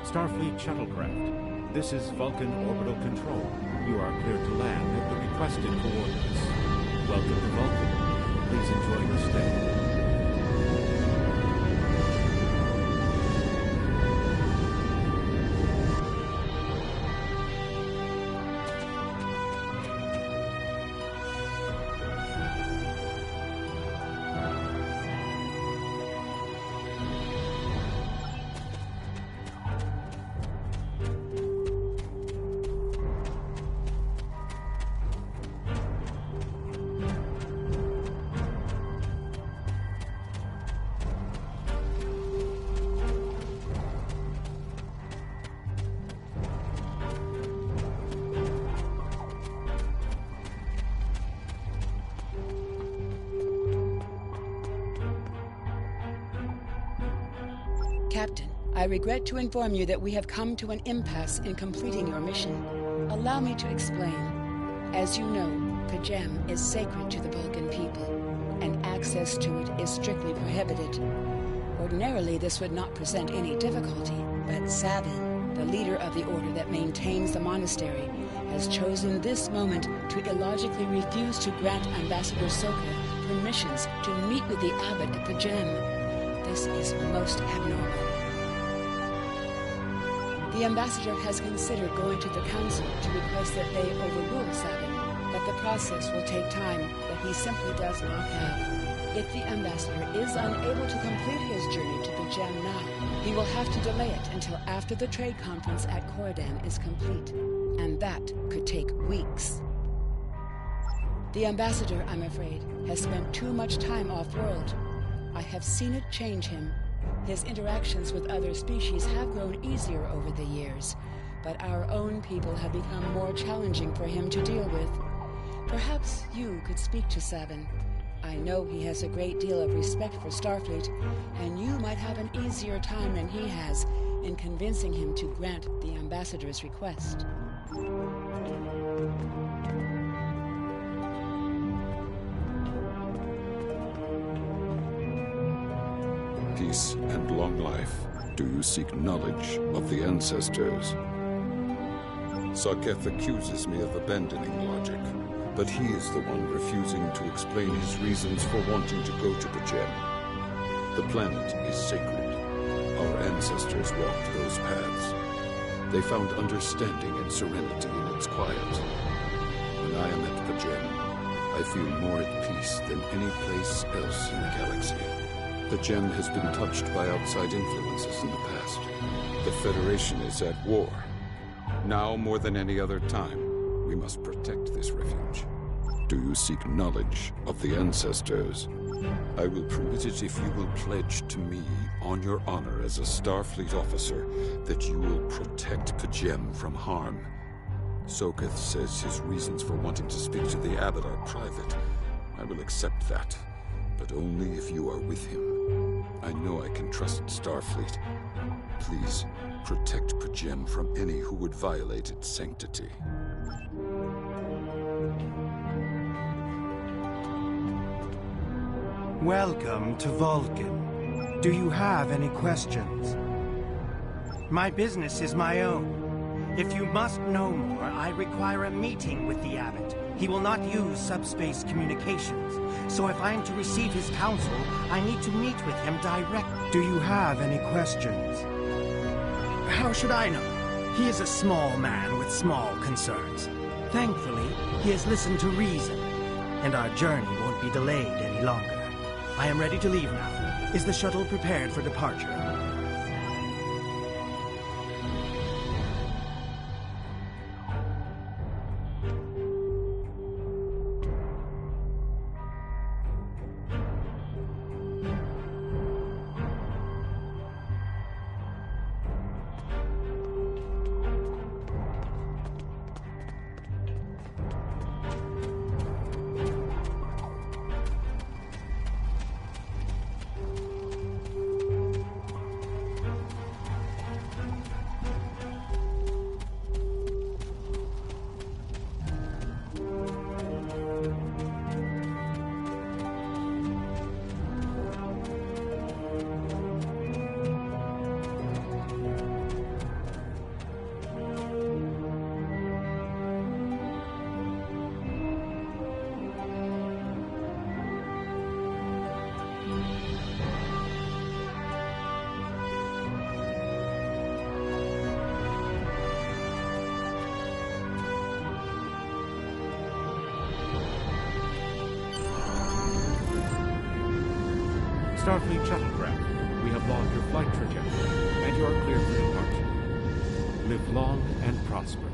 Starfleet shuttlecraft. This is Vulcan Orbital Control. You are cleared to land at the requested coordinates. Welcome to Vulcan. Please enjoy your stay. Captain, I regret to inform you that we have come to an impasse in completing your mission. Allow me to explain. As you know, Pajem is sacred to the Vulcan people, and access to it is strictly prohibited. Ordinarily, this would not present any difficulty, but Sabin, the leader of the order that maintains the monastery, has chosen this moment to illogically refuse to grant Ambassador Sokath permissions to meet with the abbot at Pajem. This is most abnormal. The ambassador has considered going to the council to request that they overrule Sabin, but the process will take time that he simply does not have. If the ambassador is unable to complete his journey to Pajem now, he will have to delay it until after the trade conference at Coridan is complete, and that could take weeks. The ambassador, I'm afraid, has spent too much time off-world. I have seen it change him. His interactions with other species have grown easier over the years, but our own people have become more challenging for him to deal with. Perhaps you could speak to Sabin. I know he has a great deal of respect for Starfleet, and you might have an easier time than he has in convincing him to grant the ambassador's request. peace and long life, do you seek knowledge of the ancestors? Sarketh accuses me of abandoning logic, but he is the one refusing to explain his reasons for wanting to go to the gem. The planet is sacred. Our ancestors walked those paths. They found understanding and serenity in its quiet. When I am at the gem, I feel more at peace than any place else in the galaxy. The gem has been touched by outside influences in the past. The Federation is at war. Now more than any other time, we must protect this refuge. Do you seek knowledge of the ancestors? I will permit it if you will pledge to me, on your honor as a Starfleet officer, that you will protect Kajem from harm. Soketh says his reasons for wanting to speak to the Abbot are private. I will accept that, but only if you are with him. I know I can trust Starfleet. Please, protect Kajem from any who would violate its sanctity. Welcome to Vulcan. Do you have any questions? My business is my own. If you must know more, I require a meeting with the Abbot. He will not use subspace communications, so if I am to receive his counsel, I need to meet with him direct. Do you have any questions? How should I know? He is a small man with small concerns. Thankfully, he has listened to reason, and our journey won't be delayed any longer. I am ready to leave now. Is the shuttle prepared for departure? Starfleet shuttlecraft, we have logged your flight trajectory, and you are cleared for departure. Live long and prosper.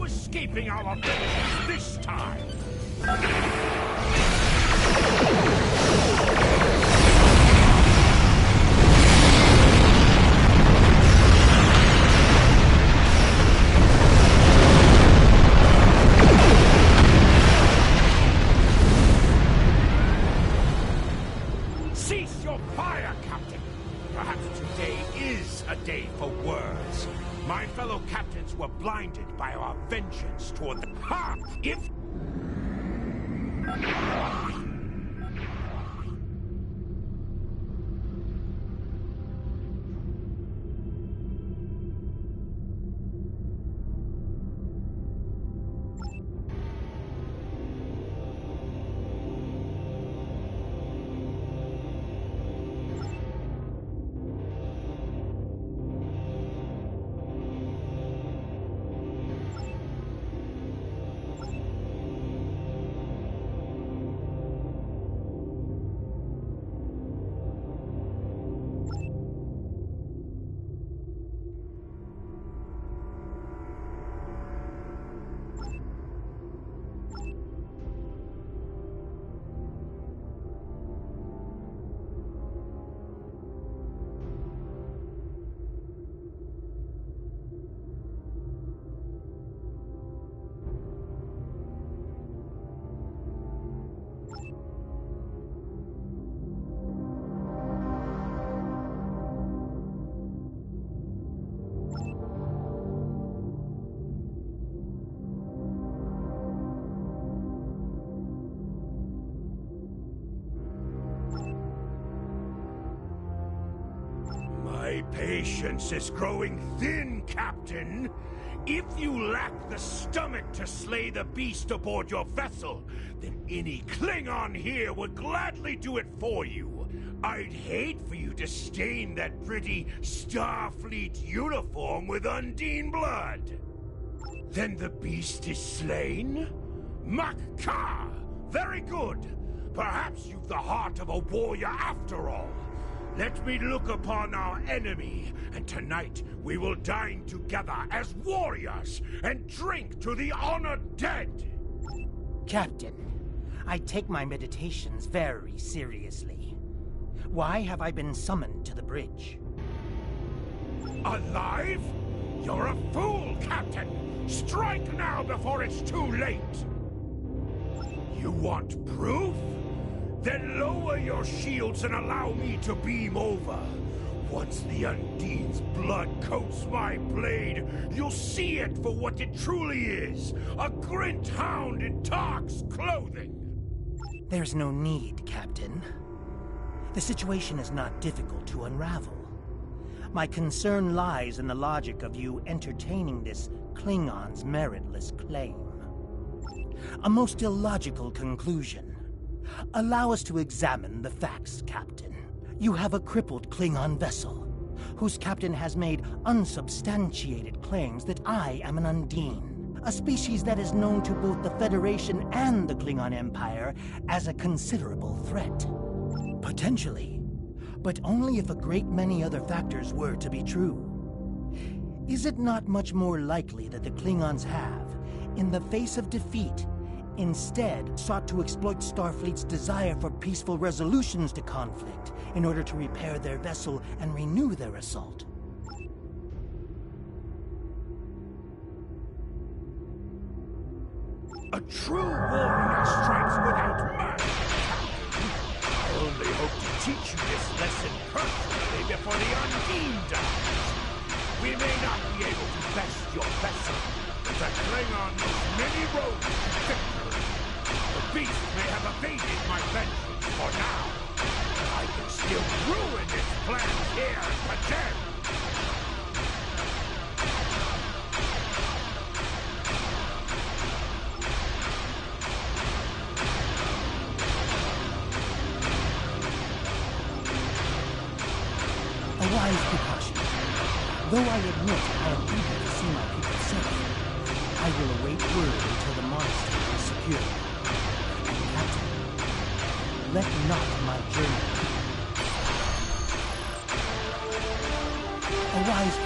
Escaping our abilities this time! fire, Captain! Perhaps today is a day for words. My fellow captains were blinded by our vengeance toward the... Ha! If... My patience is growing thin, Captain. If you lack the stomach to slay the beast aboard your vessel, then any Klingon here would gladly do it for you. I'd hate for you to stain that pretty Starfleet uniform with Undine blood. Then the beast is slain? Makka! Very good. Perhaps you've the heart of a warrior after all. Let me look upon our enemy, and tonight we will dine together as warriors and drink to the honored dead. Captain, I take my meditations very seriously. Why have I been summoned to the bridge? Alive? You're a fool, Captain! Strike now before it's too late! You want proof? Then lower your shields and allow me to beam over. Once the Undine's blood coats my blade, you'll see it for what it truly is. A Grint hound in Tark's clothing. There's no need, Captain. The situation is not difficult to unravel. My concern lies in the logic of you entertaining this Klingon's meritless claim. A most illogical conclusion. Allow us to examine the facts, Captain. You have a crippled Klingon vessel, whose captain has made unsubstantiated claims that I am an Undine, a species that is known to both the Federation and the Klingon Empire as a considerable threat. Potentially, but only if a great many other factors were to be true. Is it not much more likely that the Klingons have, in the face of defeat, instead sought to exploit Starfleet's desire for peaceful resolutions to conflict in order to repair their vessel and renew their assault? A true warrior strikes without mercy. I only hope to teach you this lesson personally before the Undine dies. We may not be able to best your vessel, but the Klingon knows many roads to victory. The beast may have evaded my vengeance for now, but I can still ruin its plans here at Pajen. A wise precaution. Though I admit I am eager to see my people safe, I will await word until the monster is secured. Captain, let not my journey... A wise...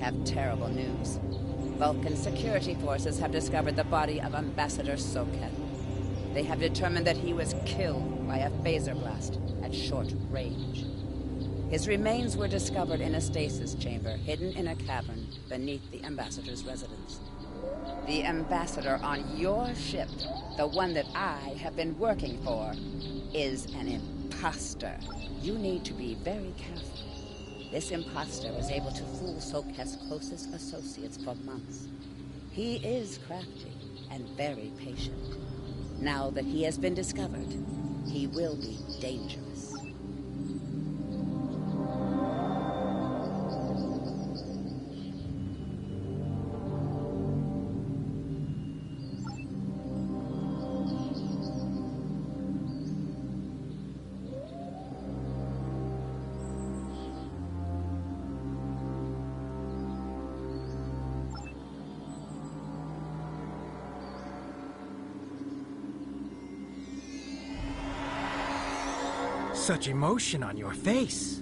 have terrible news. Vulcan security forces have discovered the body of Ambassador Soket. They have determined that he was killed by a phaser blast at short range. His remains were discovered in a stasis chamber hidden in a cavern beneath the Ambassador's residence. The Ambassador on your ship, the one that I have been working for, is an imposter. You need to be very careful. This imposter was able to fool Soket's closest associates for months. He is crafty and very patient. Now that he has been discovered, he will be dangerous. Such emotion on your face.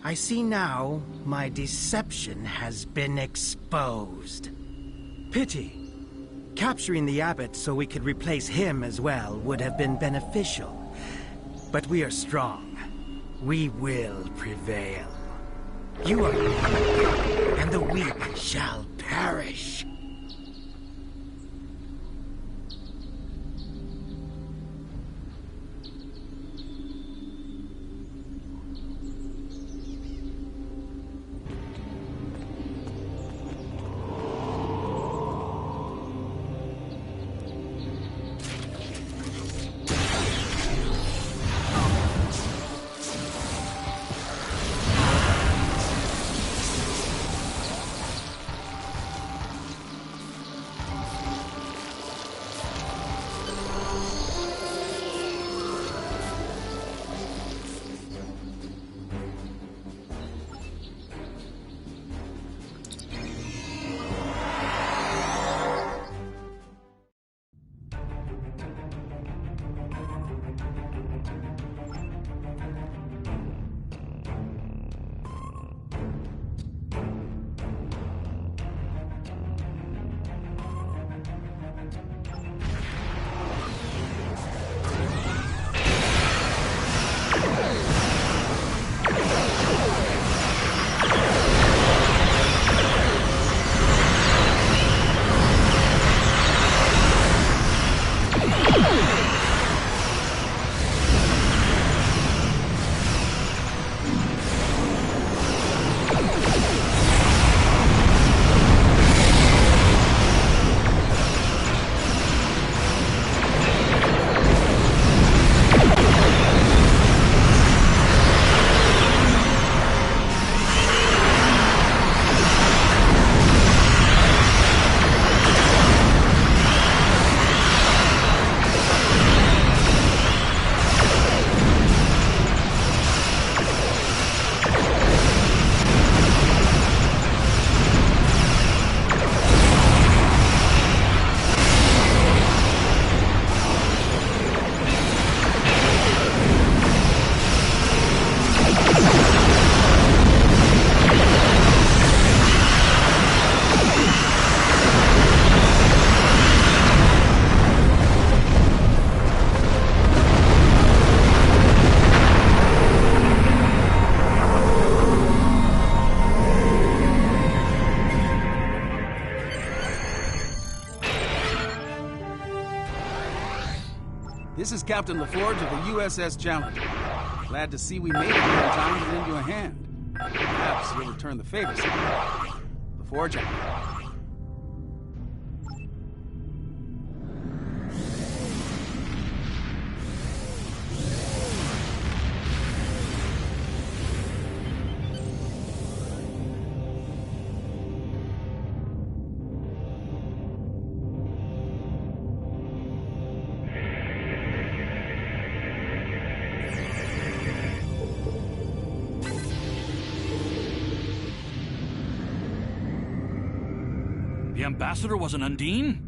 I see now my deception has been exposed. Pity. Capturing the abbot so we could replace him as well would have been beneficial. But we are strong. We will prevail. You are weak, and the weak shall perish. This is Captain LaForge of the USS Challenger. Glad to see we made it here in time to lend you a hand. Perhaps you'll return the favor someday. LaForge out. The Ambassador was an Undine?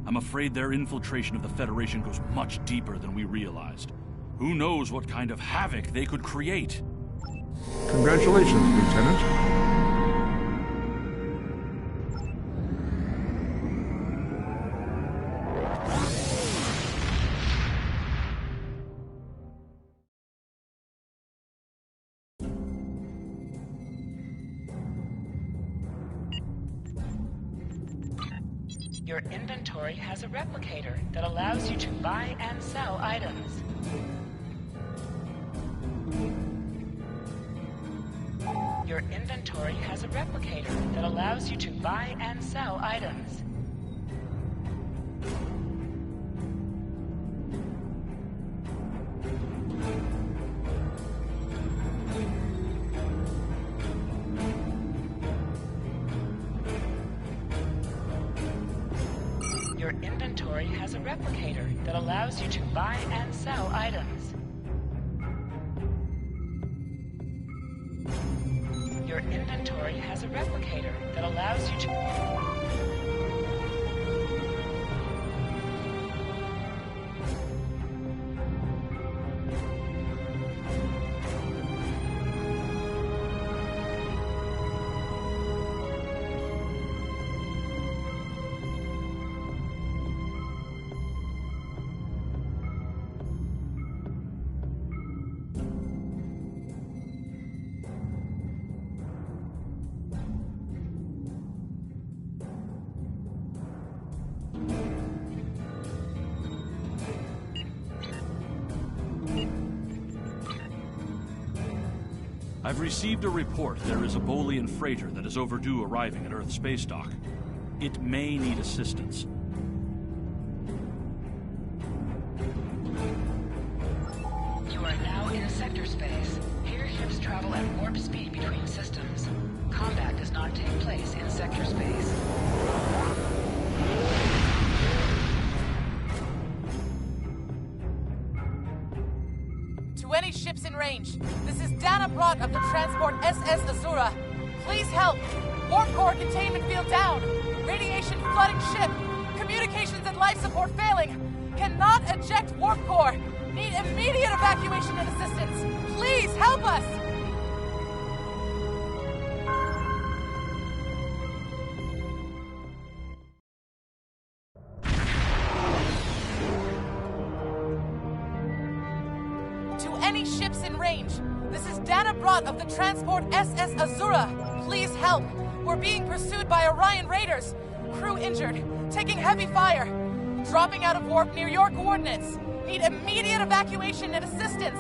I'm afraid their infiltration of the Federation goes much deeper than we realized. Who knows what kind of havoc they could create? Congratulations, Lieutenant. Your inventory has a replicator that allows you to buy and sell items. Your inventory has a replicator that allows you to buy and sell items. Your inventory has a replicator that allows you to buy and sell items. Your inventory has a replicator that allows you to... I've received a report there is a Bolian freighter that is overdue arriving at Earth space dock. It may need assistance. You are now in sector space. Here ships travel at warp speed between systems. Combat does not take place in sector space. To any ships in range, this is Dana Brott of the transport SS Azura. Please help. Warp core containment field down. Radiation flooding ship. Communications and life support failing. Cannot eject warp core. Need immediate evacuation and assistance. Please help us. Any ships in range. This is Dana Brott of the transport SS Azura. Please help. We're being pursued by Orion Raiders. Crew injured. Taking heavy fire. Dropping out of warp near your coordinates. Need immediate evacuation and assistance.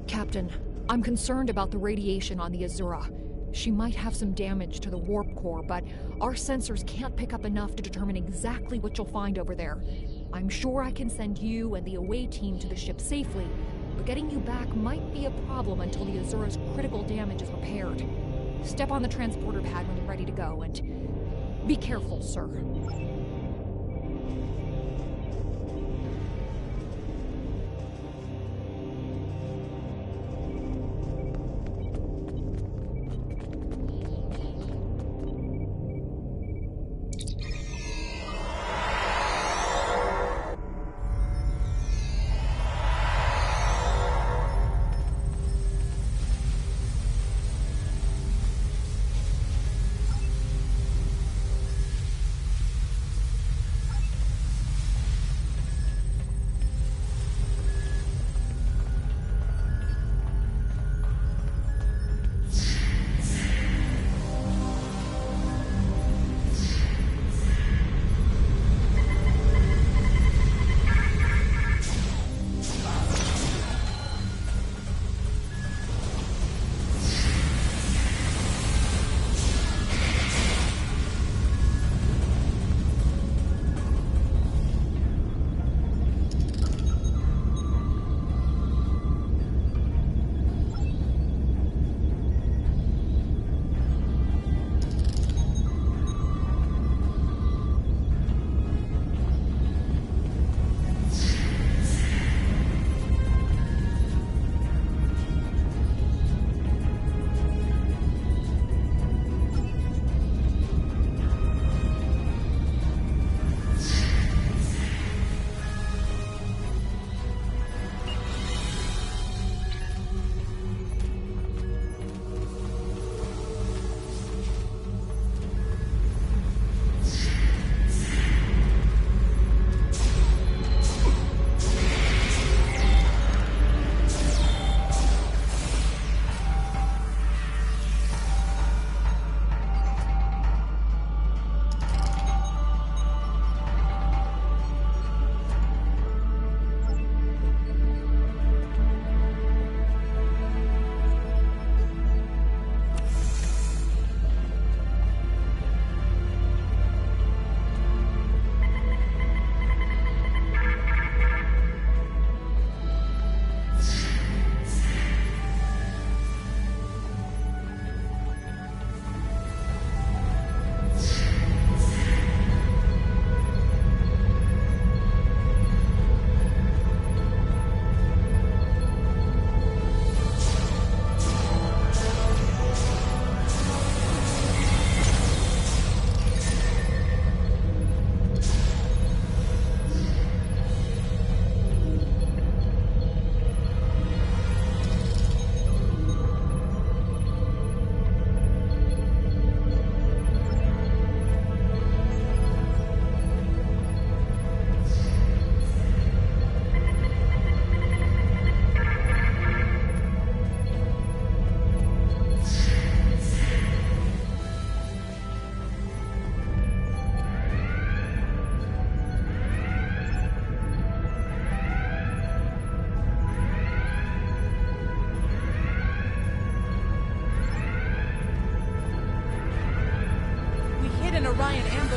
Captain, I'm concerned about the radiation on the Azura. She might have some damage to the warp core, but our sensors can't pick up enough to determine exactly what you'll find over there. I'm sure I can send you and the away team to the ship safely, but getting you back might be a problem until the Azura's critical damage is repaired. Step on the transporter pad when you're ready to go, and be careful, sir.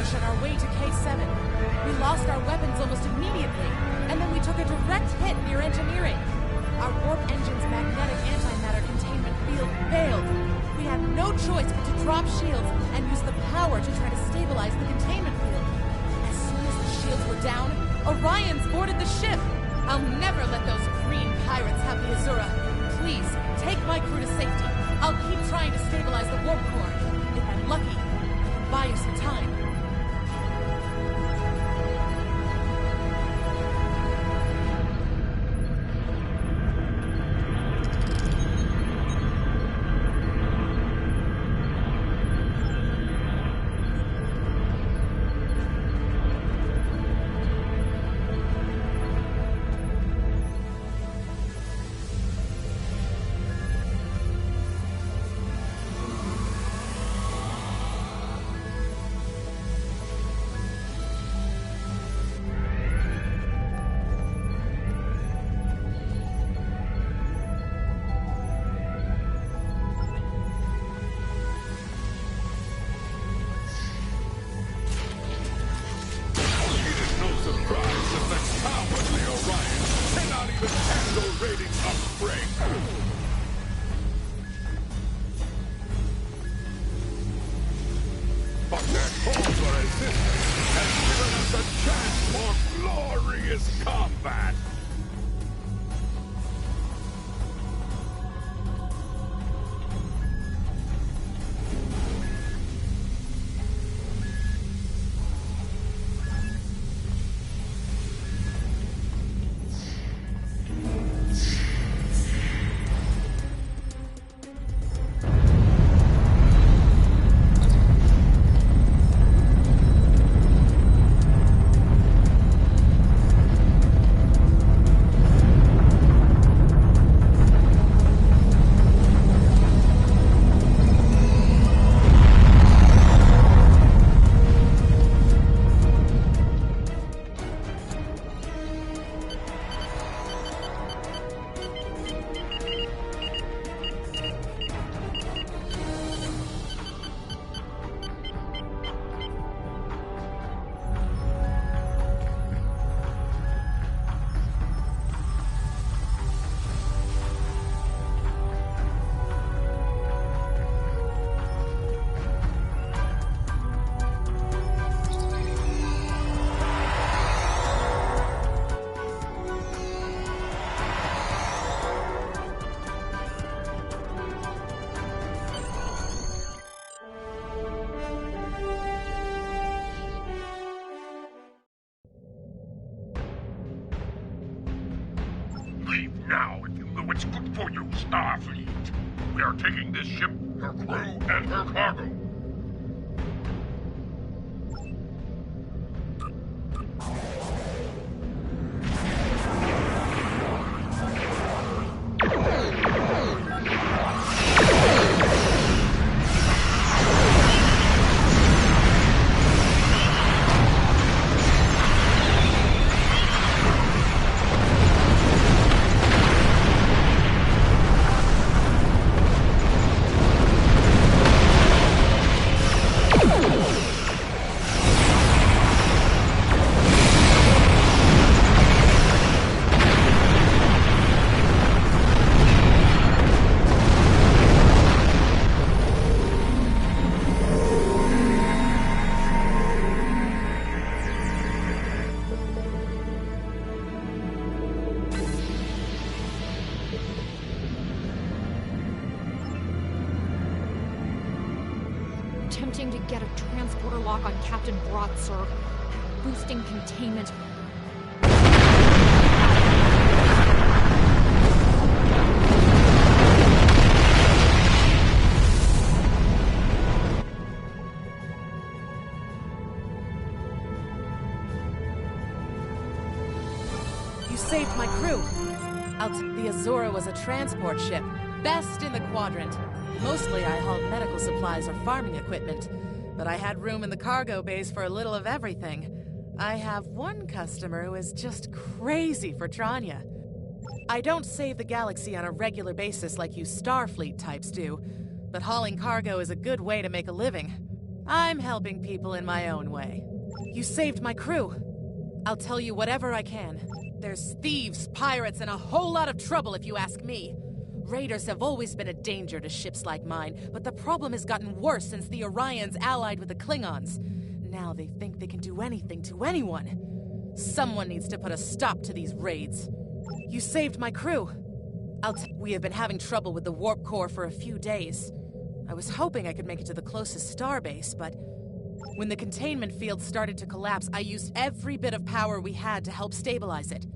ambush on our way to K7. We lost our weapons almost immediately, and then we took a direct hit near engineering. Our warp engine's magnetic antimatter containment field failed. We had no choice but to drop shields and use the power to try to stabilize the containment field. As soon as the shields were down, Orions boarded the ship. I'll never let those green pirates have the Azura. Please, take my crew to safety. I'll keep trying to stabilize the warp core. If I'm lucky, I can buy you some time. But their polar resistance has given us a chance for glorious combat! Leave now if you know it's good for you, Starfleet. We are taking this ship, her crew, and her cargo. Attempting to get a transporter lock on Captain Brott, sir. Boosting containment. You saved my crew. The Azura was a transport ship, best in the quadrant. Mostly I hauled medical supplies or farming equipment, but I had room in the cargo bays for a little of everything. I have one customer who is just crazy for Tranya. I don't save the galaxy on a regular basis like you Starfleet types do, but hauling cargo is a good way to make a living. I'm helping people in my own way. You saved my crew. I'll tell you whatever I can. There's thieves, pirates, and a whole lot of trouble if you ask me. Raiders have always been a danger to ships like mine, but the problem has gotten worse since the Orions allied with the Klingons. Now they think they can do anything to anyone. Someone needs to put a stop to these raids. You saved my crew. We have been having trouble with the warp core for a few days. I was hoping I could make it to the closest starbase, but when the containment field started to collapse, I used every bit of power we had to help stabilize it.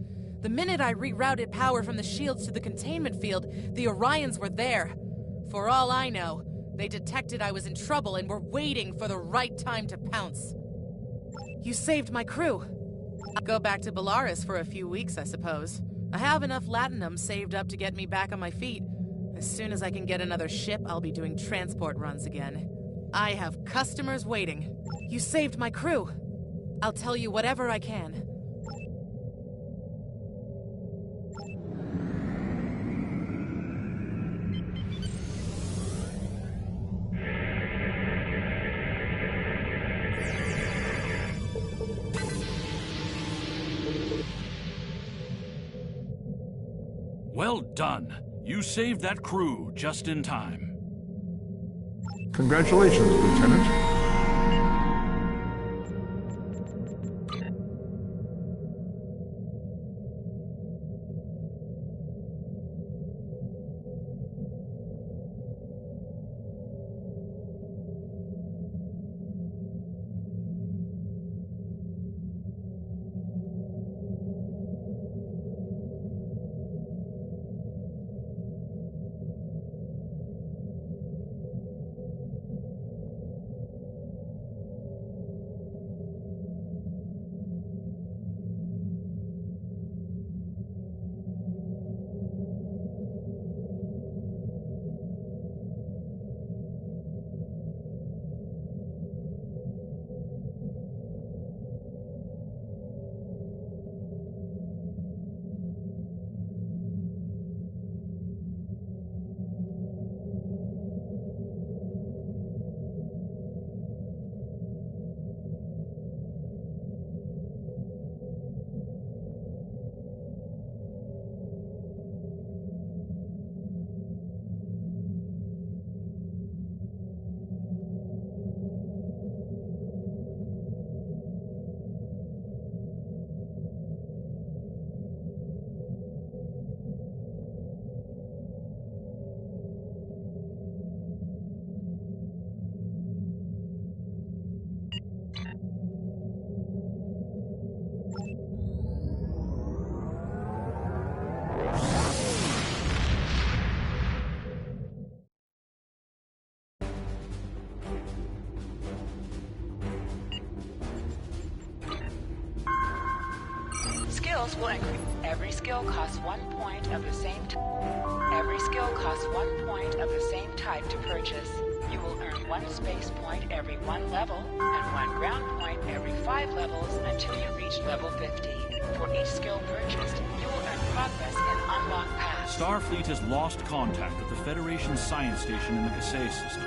The minute I rerouted power from the shields to the containment field, the Orions were there. For all I know, they detected I was in trouble and were waiting for the right time to pounce. You saved my crew. I'll go back to Belarus for a few weeks, I suppose. I have enough latinum saved up to get me back on my feet. As soon as I can get another ship, I'll be doing transport runs again. I have customers waiting. You saved my crew. I'll tell you whatever I can. Well done. You saved that crew just in time. Congratulations, Lieutenant. Skills will increase. Every skill costs 1 point of the same Every skill costs 1 point of the same type to purchase. You will earn 1 space point every 1 level and 1 ground point every 5 levels until you reach level 50. For each skill purchased, you will earn progress in Unlock Pass. Starfleet has lost contact with the Federation's science station in the Kasei system,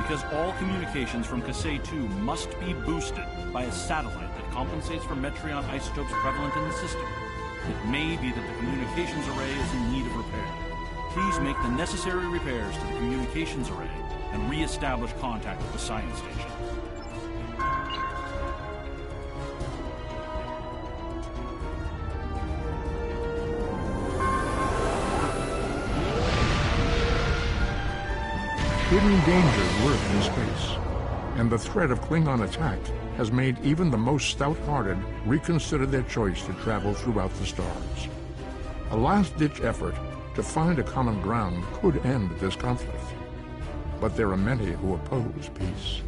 because all communications from Kasei 2 must be boosted by a satellite that compensates for Metreon isotopes prevalent in the system. It may be that the communications array is in need of repair. Please make the necessary repairs to the communications array and re-establish contact with the science station. Hidden dangers lurk in space, and the threat of Klingon attack has made even the most stout-hearted reconsider their choice to travel throughout the stars. A last-ditch effort to find a common ground could end this conflict, but there are many who oppose peace.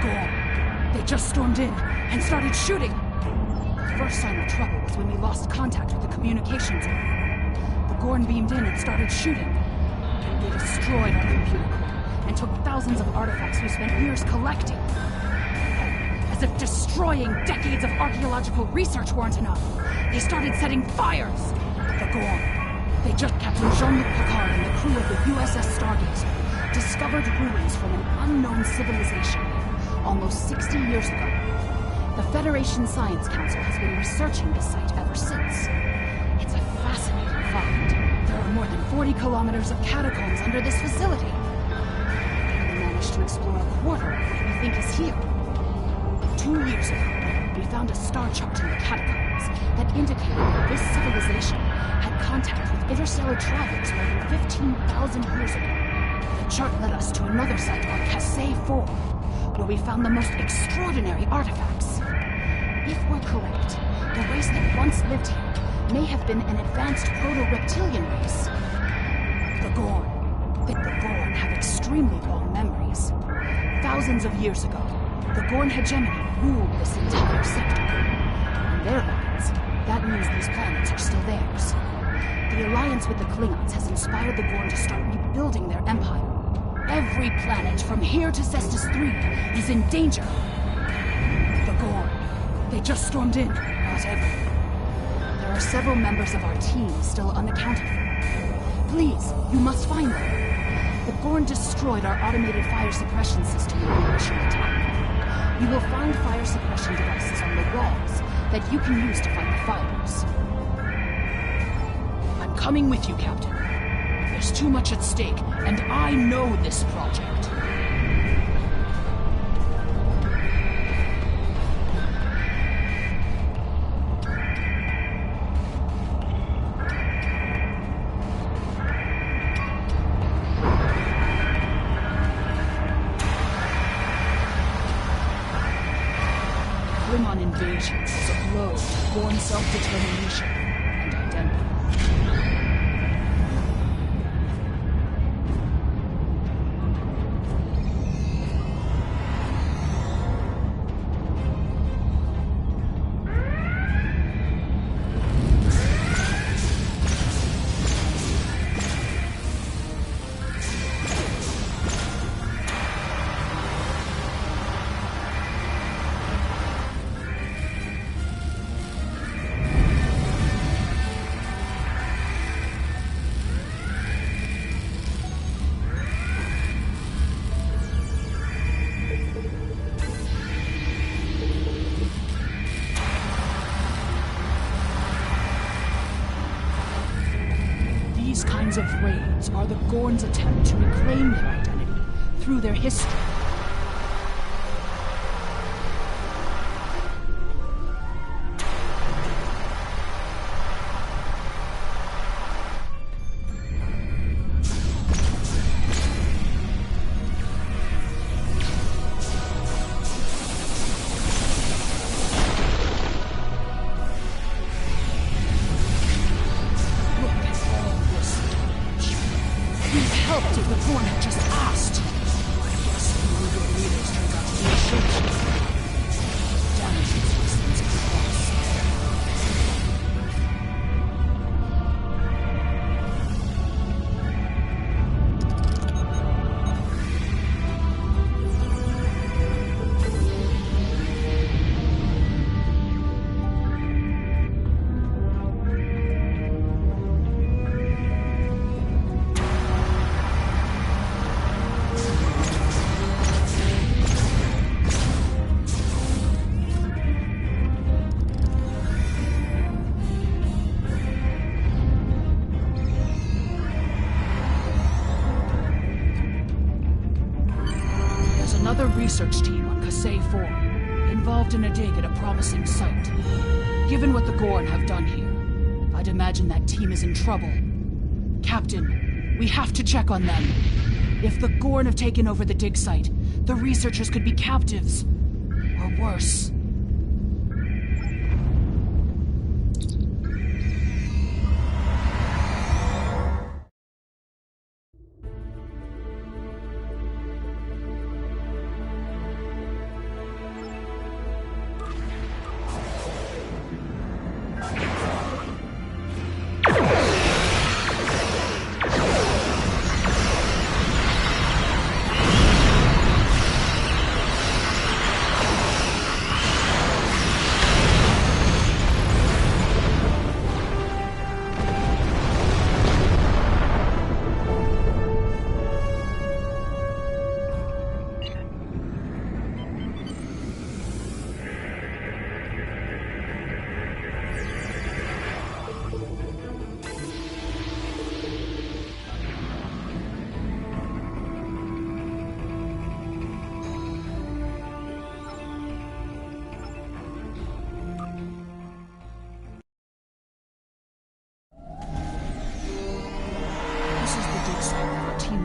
Gorn. They just stormed in and started shooting. The first sign of trouble was when we lost contact with the communications line. The Gorn beamed in and started shooting. They destroyed our computer core and took thousands of artifacts we spent years collecting. As if destroying decades of archaeological research weren't enough, they started setting fires. The Gorn. They just Captain Jean-Luc Picard and the crew of the USS Stargazer discovered ruins from an unknown civilization almost 60 years ago. The Federation Science Council has been researching this site ever since. It's a fascinating find. There are more than 40 kilometers of catacombs under this facility. We managed to explore a quarter of what we think is here. 2 years ago, we found a star chart in the catacombs that indicated that this civilization had contact with interstellar travelers more than 15,000 years ago. The chart led us to another site on Cassay 4, where we found the most extraordinary artifacts. If we're correct, the race that once lived here may have been an advanced proto-reptilian race. The Gorn. The Gorn have extremely long memories. Thousands of years ago, the Gorn hegemony ruled this entire sector. In their minds, that means these planets are still theirs. The alliance with the Klingons has inspired the Gorn to start rebuilding their empire. Every planet from here to Cestus 3 is in danger. The Gorn. They just stormed in, not everyone. There are several members of our team still unaccounted for. Please, you must find them. The Gorn destroyed our automated fire suppression system in the initial attack. You will find fire suppression devices on the walls that you can use to fight the fires. I'm coming with you, Captain. There's too much at stake, and I know this project. Klingon invasion is a blow to Gorn self-determination and identity. These kinds of raids are the Gorn's attempt to reclaim their identity through their history. Helped if the Gorn had just asked. I guess one of your leaders turns out to be a shapeshifter. Damages resistance across. Another research team on Cassay 4, involved in a dig at a promising site. Given what the Gorn have done here, I'd imagine that team is in trouble. Captain, we have to check on them. If the Gorn have taken over the dig site, the researchers could be captives. Or worse.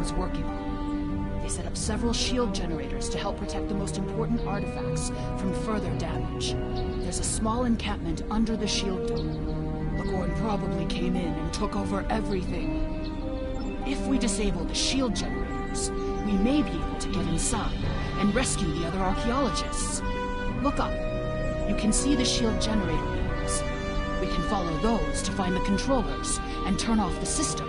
was working on. They set up several shield generators to help protect the most important artifacts from further damage. There's a small encampment under the shield dome. The Gorn probably came in and took over everything. If we disable the shield generators, we may be able to get inside and rescue the other archaeologists. Look up. You can see the shield generator beams. We can follow those to find the controllers and turn off the system.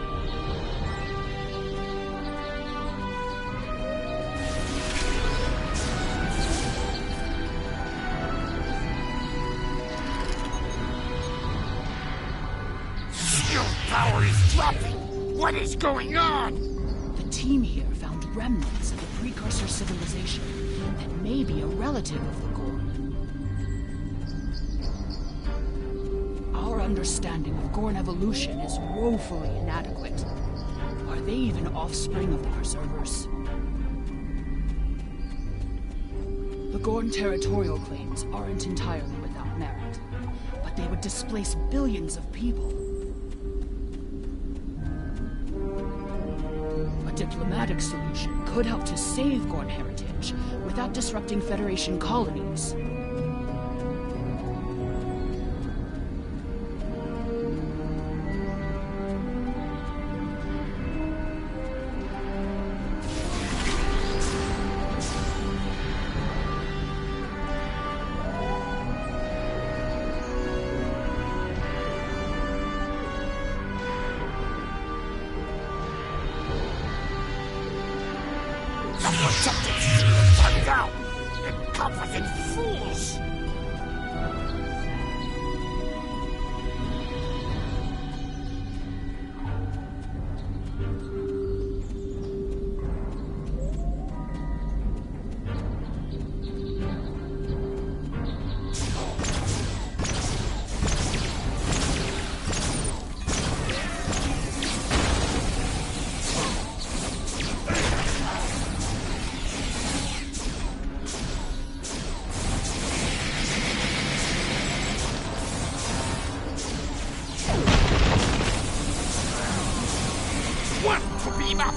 Shield power is dropping! What is going on? The team here found remnants of a precursor civilization that may be a relative of the Gorn. Our understanding of Gorn evolution is woefully inadequate. Are they even offspring of the Preservers? The Gorn territorial claims aren't entirely without merit, but they would displace billions of people. A diplomatic solution could help to save Gorn heritage without disrupting Federation colonies. The protected shields are down! Incompetent fools! One to beam up!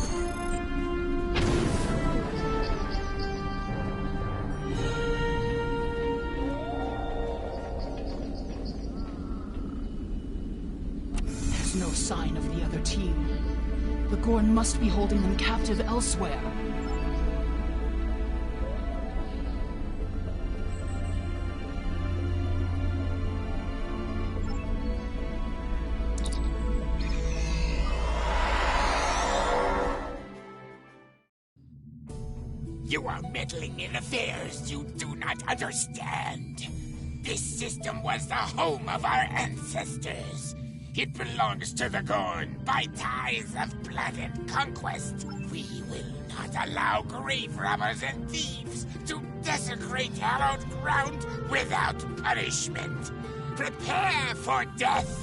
There's no sign of the other team. The Gorn must be holding them captive elsewhere. You are meddling in affairs you do not understand. This system was the home of our ancestors. It belongs to the Gorn by ties of blood and conquest. We will not allow grave robbers and thieves to desecrate hallowed ground without punishment. Prepare for death!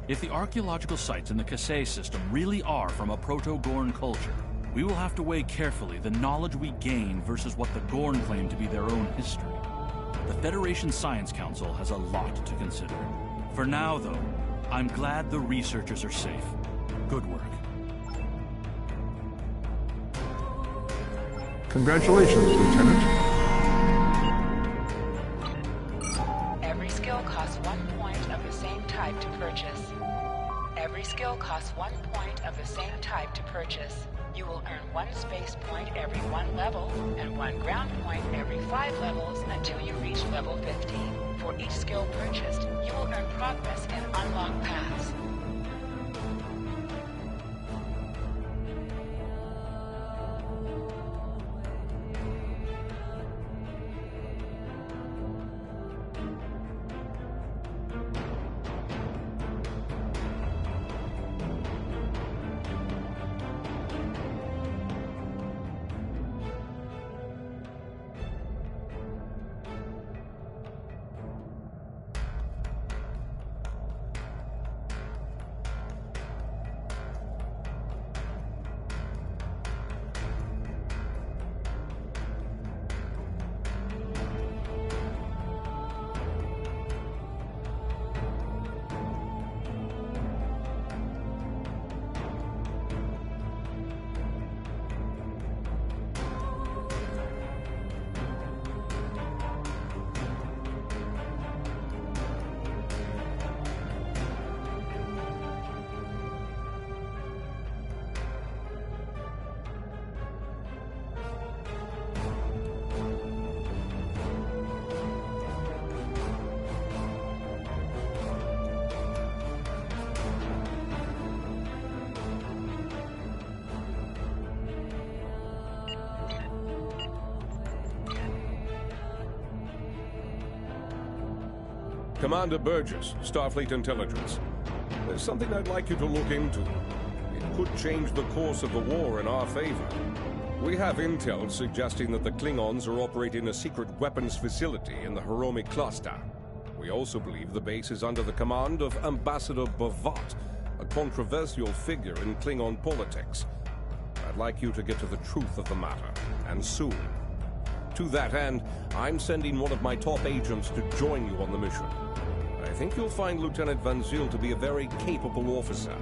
If the archaeological sites in the Kasei system really are from a proto-Gorn culture, we will have to weigh carefully the knowledge we gain versus what the Gorn claim to be their own history. The Federation Science Council has a lot to consider. For now, though, I'm glad the researchers are safe. Good work. Congratulations, Lieutenant. Every skill costs 1 point of the same type to purchase. Every skill costs 1 point of the same type to purchase. You will earn 1 space point every 1 level, and 1 ground point every 5 levels until you reach level 15. For each skill purchased, you will earn progress and unlock paths. Commander Burgess, Starfleet Intelligence. There's something I'd like you to look into. It could change the course of the war in our favor. We have intel suggesting that the Klingons are operating a secret weapons facility in the Hiromi cluster. We also believe the base is under the command of Ambassador Bovat, a controversial figure in Klingon politics. I'd like you to get to the truth of the matter, and soon. To that end, I'm sending one of my top agents to join you on the mission. I think you'll find Lieutenant Van Zyl to be a very capable officer.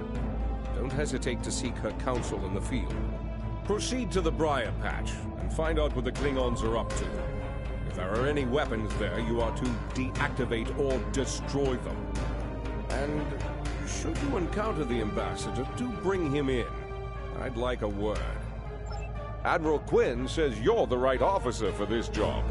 Don't hesitate to seek her counsel in the field. Proceed to the Briar Patch and find out what the Klingons are up to. If there are any weapons there, you are to deactivate or destroy them. And should you encounter the ambassador, do bring him in. I'd like a word. Admiral Quinn says you're the right officer for this job.